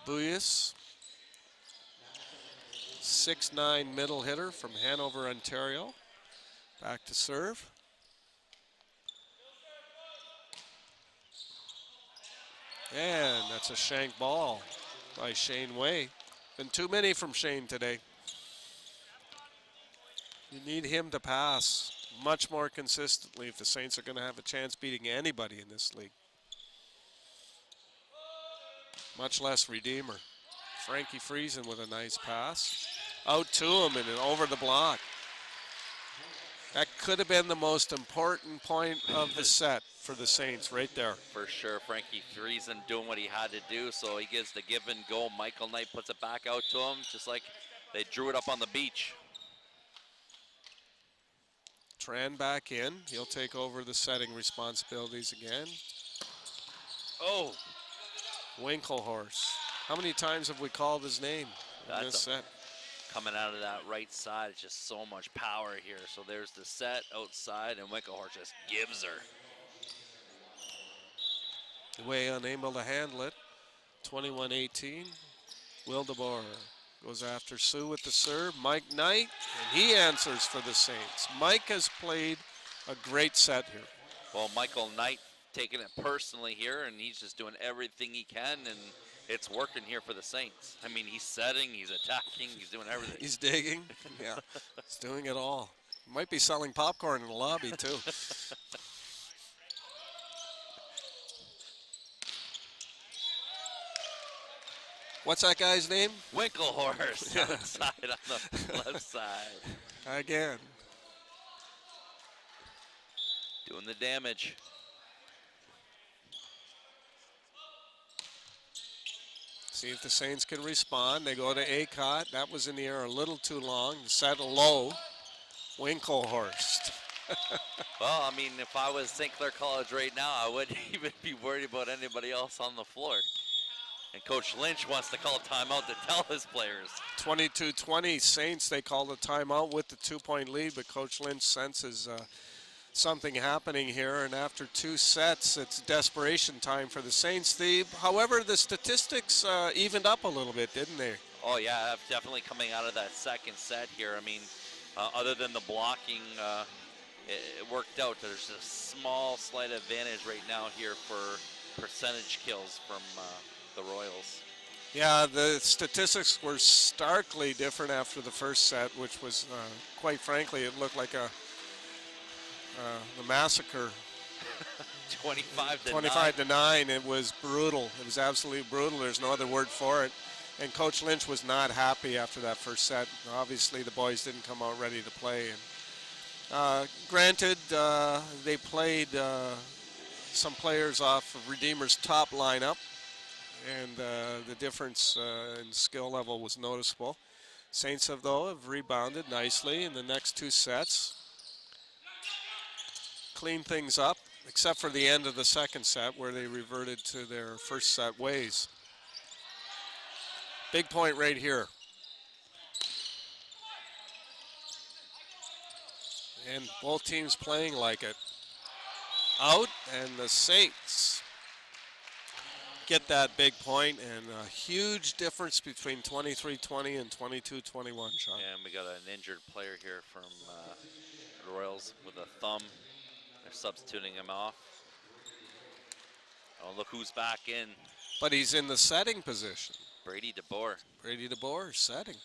Buyas, 6'9" middle hitter from Hanover, Ontario. Back to serve. And that's a shank ball by Shane Way. Been too many from Shane today. You need him to pass much more consistently if the Saints are going to have a chance beating anybody in this league. Much less Redeemer. Frankie Friesen with a nice pass. Out to him and over the block. That could have been the most important point of the set for the Saints right there. For sure, Frankie Friesen doing what he had to do, so he gives the give and go. Michael Knight puts it back out to him, just like they drew it up on the beach. Tran back in. He'll take over the setting responsibilities again. Oh, Winklehorse. How many times have we called his name in this set? coming out of that right side. It's just so much power here. So there's the set outside, and Winklehorse just gives her. Way unable to handle it. 21-18. Wildeboer goes after Sue with the serve. Mike Knight, and he answers for the Saints. Mike has played a great set here. Well, Michael Knight taking it personally here, and he's just doing everything he can, and it's working here for the Saints. I mean, he's setting, he's attacking, he's doing everything. He's digging. Yeah, he's doing it all. Might be selling popcorn in the lobby, too. What's that guy's name? Winklehorse outside on the left side. Again. Doing the damage. See if the Saints can respond. They go to Acott. That was in the air a little too long. Set low. Winklehorst. Well, I mean, if I was St. Clair College right now, I wouldn't even be worried about anybody else on the floor. And Coach Lynch wants to call a timeout to tell his players. 22-20 Saints, they called a timeout with the 2-point lead, but Coach Lynch senses something happening here, and after 2 sets, it's desperation time for the Saints. However, the statistics evened up a little bit, didn't they? Oh, yeah, definitely coming out of that second set here. I mean, other than the blocking, it worked out. There's a small, slight advantage right now here for percentage kills from the Royals. Yeah, the statistics were starkly different after the first set, which was, quite frankly, it looked like the massacre. 25-9. It was brutal. It was absolutely brutal. There's no other word for it. And Coach Lynch was not happy after that first set. Obviously, the boys didn't come out ready to play. And granted, they played some players off of Redeemer's top lineup, and the difference in skill level was noticeable. Saints have rebounded nicely in the next 2 sets. Cleaned things up, except for the end of the second set where they reverted to their first set ways. Big point right here. And both teams playing like it. Out, and the Saints get that big point, and a huge difference between 23-20 and 22-21, Sean. And we got an injured player here from the Royals with a thumb. They're substituting him off. Oh, look who's back in. But he's in the setting position. Brady DeBoer. Brady DeBoer setting.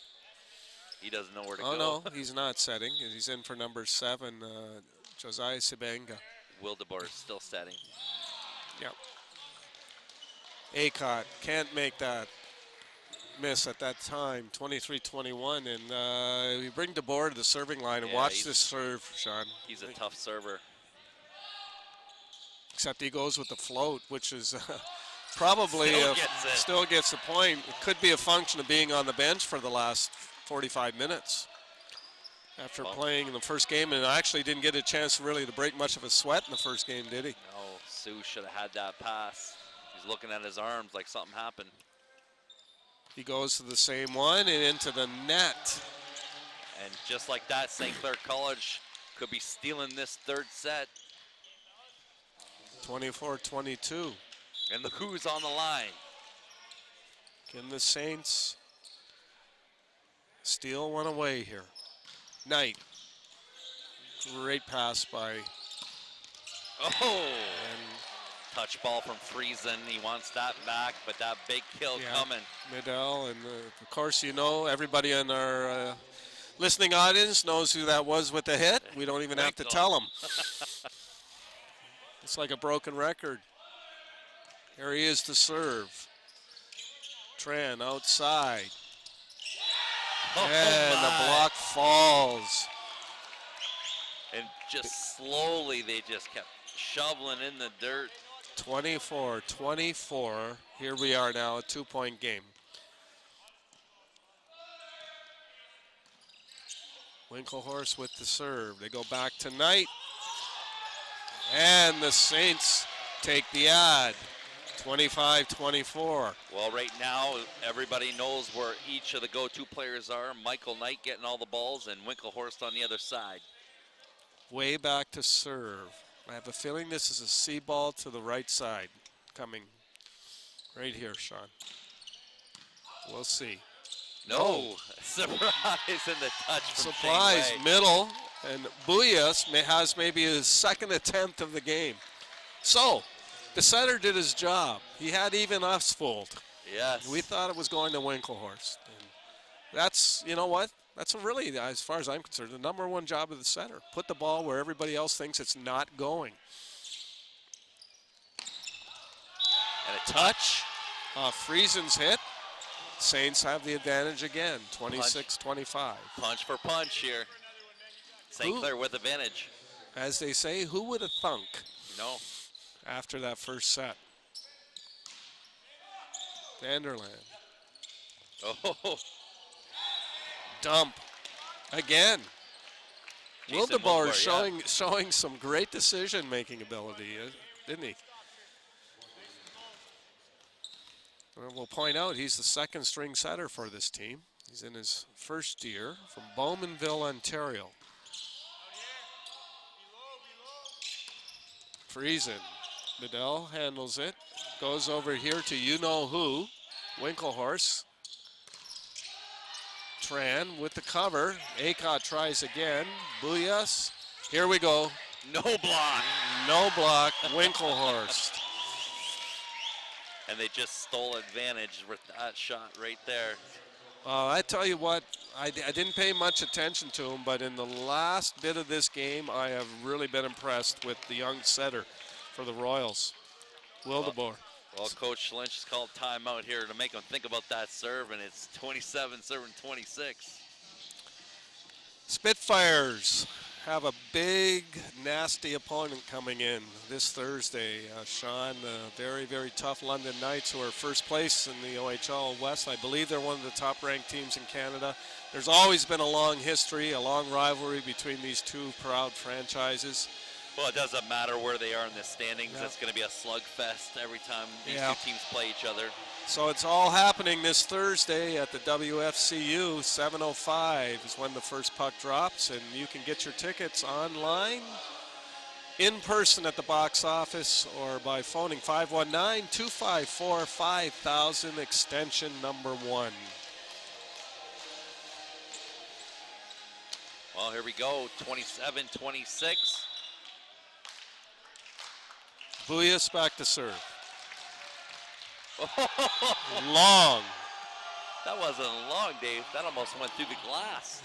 He doesn't know where to go. Oh, no, he's not setting. He's in for number 7, Josiah Sibenga. Will DeBoer is still setting. Yep. Acott can't make that miss at that time, 23-21. And we bring DeBoer to the serving line and watch this serve, Sean. He's a tough server. Except he goes with the float, which is probably still gets the point. It could be a function of being on the bench for the last 45 minutes after playing in the first game, and actually didn't get a chance really to break much of a sweat in the first game, did he? No, Sue should have had that pass. He's looking at his arms like something happened. He goes to the same one and into the net. And just like that, St. Clair College could be stealing this third set. 24-22. And look who's on the line. Can the Saints steal one away here? Knight. Great pass by. Oh! And touch ball from Friesen. He wants that back, but that big kill coming. Midell, and of course, you know, everybody in our listening audience knows who that was with the hit. We don't even have to tell them. It's like a broken record. Here he is to serve. Tran outside. And the block falls. And just slowly, they just kept shoveling in the dirt. 24-24. Here we are now, a 2-point game. Winklehorse with the serve. They go back to Knight. And the Saints take the ad. 25-24. Well, right now, everybody knows where each of the go-to players are. Michael Knight getting all the balls and Winklehorst on the other side. Way back to serve. I have a feeling this is a C ball to the right side coming right here, Sean. We'll see. No, surprise in the touch from Surprise, Shane Way. middle, and Buyas has maybe his second attempt of the game. So, the setter did his job. He had even us fooled. Yes. We thought it was going to Winklehorst. And that's, you know what? That's really, as far as I'm concerned, the number one job of the setter. Put the ball where everybody else thinks it's not going. And a touch. Friesen's hit. Saints have the advantage again, 26-25. Punch for punch here. St. Clair with advantage. As they say, who would have thunk? No. After that first set. Vanderland. Oh. Dump. Again. Wildeboer Wildeboer, showing some great decision-making ability, didn't he? We'll point out he's the second string setter for this team. He's in his first year from Bowmanville, Ontario. Friesen. Midell handles it. Goes over here to you-know-who. Winklehorse. Tran with the cover. Acott tries again. Buyas. Here we go. No block. No block. Winklehorst. And they just stole advantage with that shot right there. I tell you what, I didn't pay much attention to him, but in the last bit of this game, I have really been impressed with the young setter for the Royals, Wildeboer. Well, Coach Lynch has called timeout here to make him think about that serve, and it's 27 serving 26. Spitfires have a big, nasty opponent coming in this Thursday. Sean, very, very tough London Knights, who are first place in the OHL West. I believe they're one of the top-ranked teams in Canada. There's always been a long history, a long rivalry between these two proud franchises. Well, it doesn't matter where they are in the standings. It's going to be a slugfest every time these two teams play each other. So it's all happening this Thursday at the WFCU. 7:05 is when the first puck drops, and you can get your tickets online, in person at the box office, or by phoning 519-254-5000, extension number 1. Well, here we go, 27-26. Buyas back to serve. Long. That wasn't long, Dave. That almost went through the glass.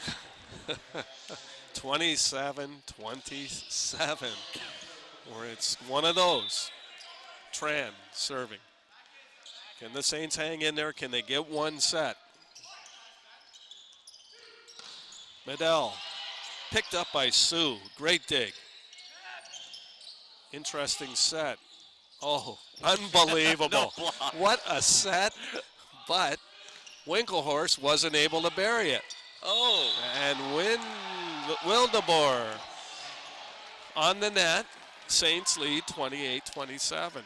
27-27. Where it's one of those. Tran serving. Can the Saints hang in there? Can they get one set? Midell. Picked up by Sue. Great dig. Interesting set. Oh, unbelievable. No what a set. But Winklehorst wasn't able to bury it. Oh. And Wildeboer on the net. Saints lead 28-27.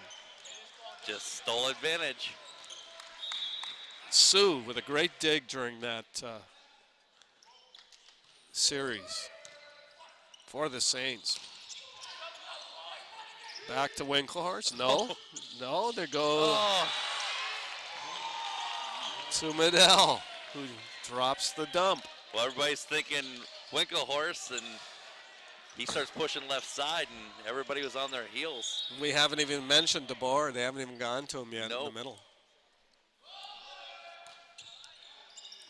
Just stole advantage. Sue with a great dig during that series for the Saints. Back to Winklehorse. No, no, there goes to Medell, who drops the dump. Well, everybody's thinking Winklehorse, and he starts pushing left side, and everybody was on their heels. We haven't even mentioned DeBoer. They haven't even gone to him yet in the middle.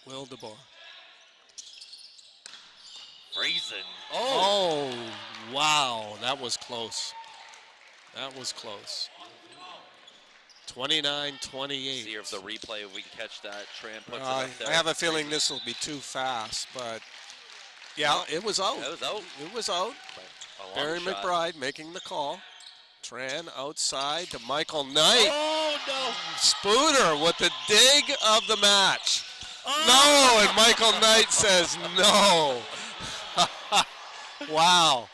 Will DeBoer. Friesen. Oh, wow. That was close. That was close. 29-28. See if the replay, if we can catch that. Tran puts it I up there. have a feeling this will be too fast, but yeah, it was out. It was out. It was out. Barry McBride making the call. Tran outside to Michael Knight. Oh, no. Spooner with the dig of the match. No, and Michael Knight says no. Wow.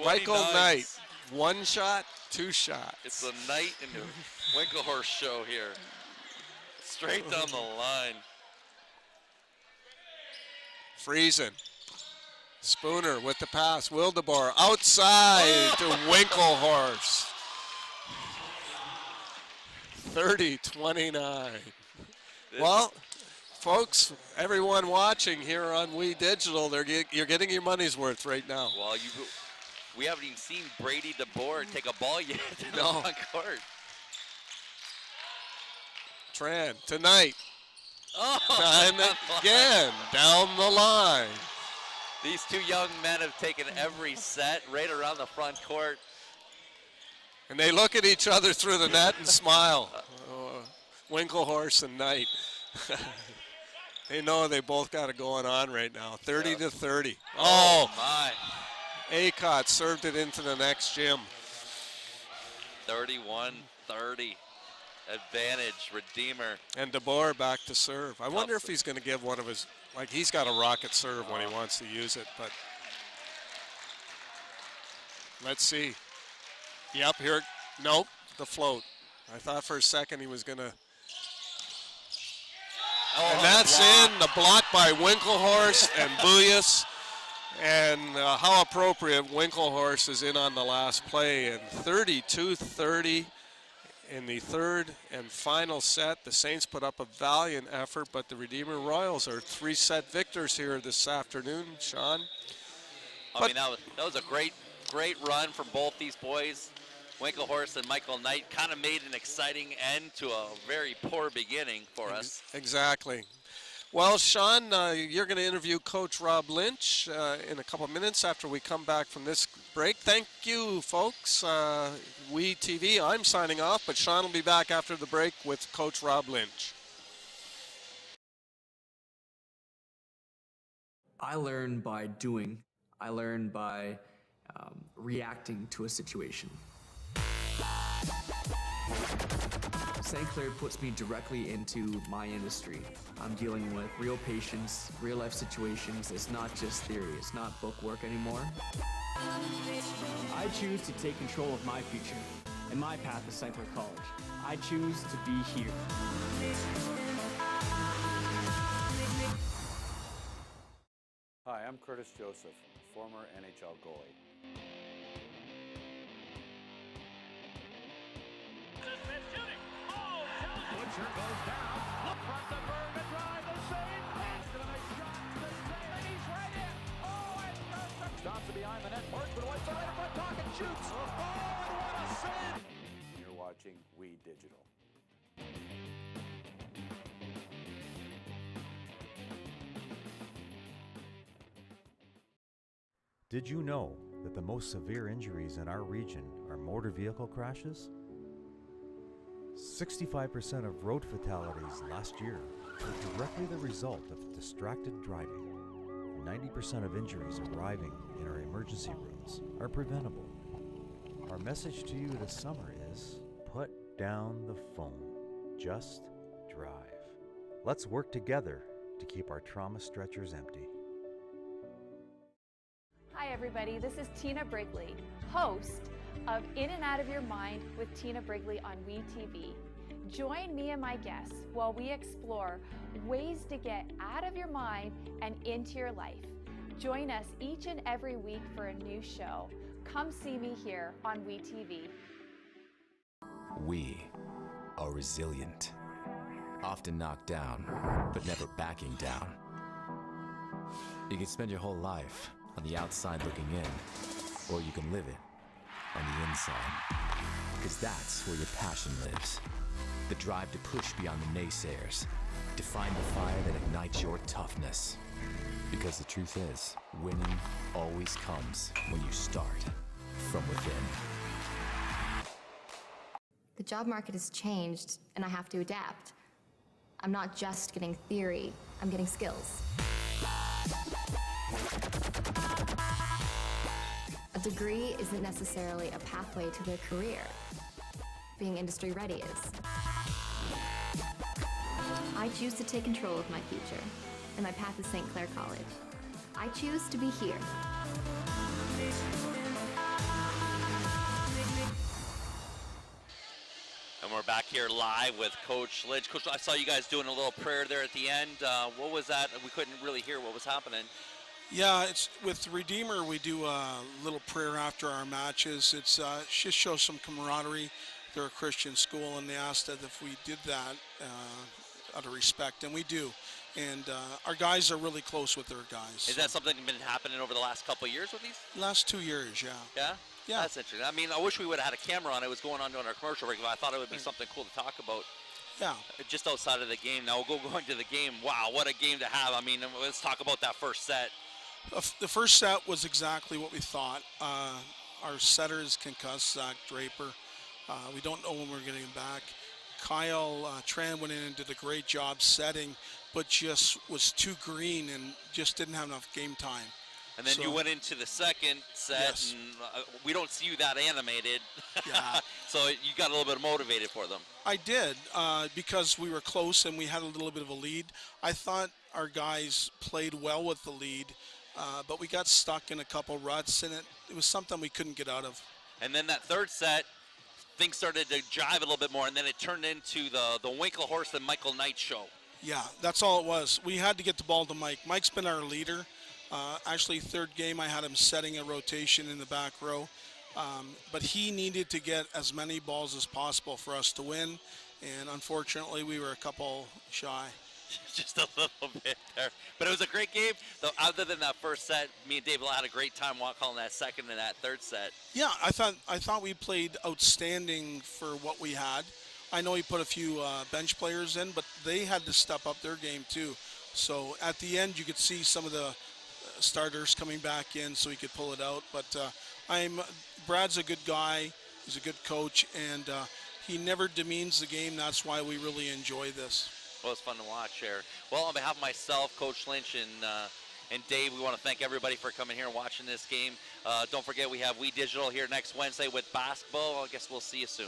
Michael Knight, one shot, two shots. It's the Knight and the Winklehorse show here. Straight down the line. Friesen. Spooner with the pass. Wildeboer outside to Winklehorse. 30-29. Well, folks, everyone watching here on We Digital, you're getting your money's worth right now. Well, we haven't even seen Brady DeBoer take a ball yet in the front court. Tran tonight. Oh, time again down the line. These two young men have taken every set right around the front court. And they look at each other through the net and smile. Winklehorse and Knight. They know they both got it going on right now. 30-30. Oh my. Acott served it into the next gym. 31-30. Advantage, Redeemer. And DeBoer back to serve. I wonder if he's going to give one of his, like he's got a rocket serve when he wants to use it, but let's see. Yep, here, nope, the float. I thought for a second he was going to. And that's in, the block by Winklehorse and Buyas. And how appropriate, Winklehorse is in on the last play. And 32-30 in the third and final set. The Saints put up a valiant effort, but the Redeemer Royals are three-set victors here this afternoon, Sean. I mean, that was a great run from both these boys. Winklehorse and Michael Knight kind of made an exciting end to a very poor beginning for us. Exactly. Well, Sean, you're going to interview Coach Rob Lynch in a couple minutes after we come back from this break. Thank you, folks. We TV, I'm signing off, but Sean will be back after the break with Coach Rob Lynch. I learn by doing. I learn by reacting to a situation. ST.CLAIR puts me directly into my industry. I'm dealing with real patients, real life situations. It's not just theory, it's not book work anymore. I choose to take control of my future and my path to ST.CLAIR College. I choose to be here. Hi, I'm Curtis Joseph, former NHL goalie. Butcher goes down. Look front to Berman, drive the save. Pass to the nice shot to the save. And he's right in. Oh, and stops it behind the net. Marksman White side in front, talking, shoots. Oh, and what a save. You're watching We Digital. Did you know that the most severe injuries in our region are motor vehicle crashes? 65% of road fatalities last year were directly the result of distracted driving. 90% of injuries arriving in our emergency rooms are preventable. Our message to you this summer is, put down the phone. Just drive. Let's work together to keep our trauma stretchers empty. Hi everybody, this is Tina Brigley, host of In and Out of Your Mind with Tina Brigley on We TV. Join me and my guests while we explore ways to get out of your mind and into your life. Join us each and every week for a new show. Come see me here on WeTV. We are resilient, often knocked down, but never backing down. You can spend your whole life on the outside looking in, or you can live it on the inside. Because that's where your passion lives. The drive to push beyond the naysayers, to find the fire that ignites your toughness. Because the truth is, winning always comes when you start from within. The job market has changed, and I have to adapt. I'm not just getting theory, I'm getting skills. A degree isn't necessarily a pathway to their career. Being industry ready is. I choose to take control of my future, and my path is St.CLAIR College. I choose to be here. And we're back here live with Coach Lynch. Coach, I saw you guys doing a little prayer there at the end. What was that? We couldn't really hear what was happening. Yeah, it's with Redeemer. We do a little prayer after our matches. It's just shows some camaraderie. They're a Christian school, and they asked that if we did that out of respect, and we do. And our guys are really close with their guys. Is that something that's been happening over the last couple of years with these? Last 2 years, yeah. Yeah? Yeah. That's interesting. I mean, I wish we would have had a camera on. It was going on during our commercial break, but I thought it would be something cool to talk about. Yeah. Just outside of the game. Now we'll go into the game. Wow, what a game to have. I mean, let's talk about that first set. The first set was exactly what we thought. Our setter is concussed, Zach Draper. We don't know when we're getting him back. Kyle Tran went in and did a great job setting, but just was too green and just didn't have enough game time. And then you went into the second set, Yes. and we don't see you that animated. Yeah. So you got a little bit motivated for them. I did, because we were close and we had a little bit of a lead. I thought our guys played well with the lead, but we got stuck in a couple ruts, and it was something we couldn't get out of. And then that third set, things started to jive a little bit more, and then it turned into the Winklehorst and Michael Knight show. Yeah, that's all it was. We had to get the ball to Mike. Mike's been our leader. Actually, third game, I had him setting a rotation in the back row. But he needed to get as many balls as possible for us to win. And unfortunately, we were a couple shy. Just a little bit there. But it was a great game. Though, other than that first set, me and Dave had a great time calling that second and that third set. Yeah, I thought we played outstanding for what we had. I know he put a few bench players in, but they had to step up their game too. So at the end, you could see some of the starters coming back in so he could pull it out. But Brad's a good guy. He's a good coach, and he never demeans the game. That's why we really enjoy this. Well, it's fun to watch here. Well, on behalf of myself, Coach Lynch, and Dave, we want to thank everybody for coming here and watching this game. Don't forget, we have We Digital here next Wednesday with basketball. I guess we'll see you soon.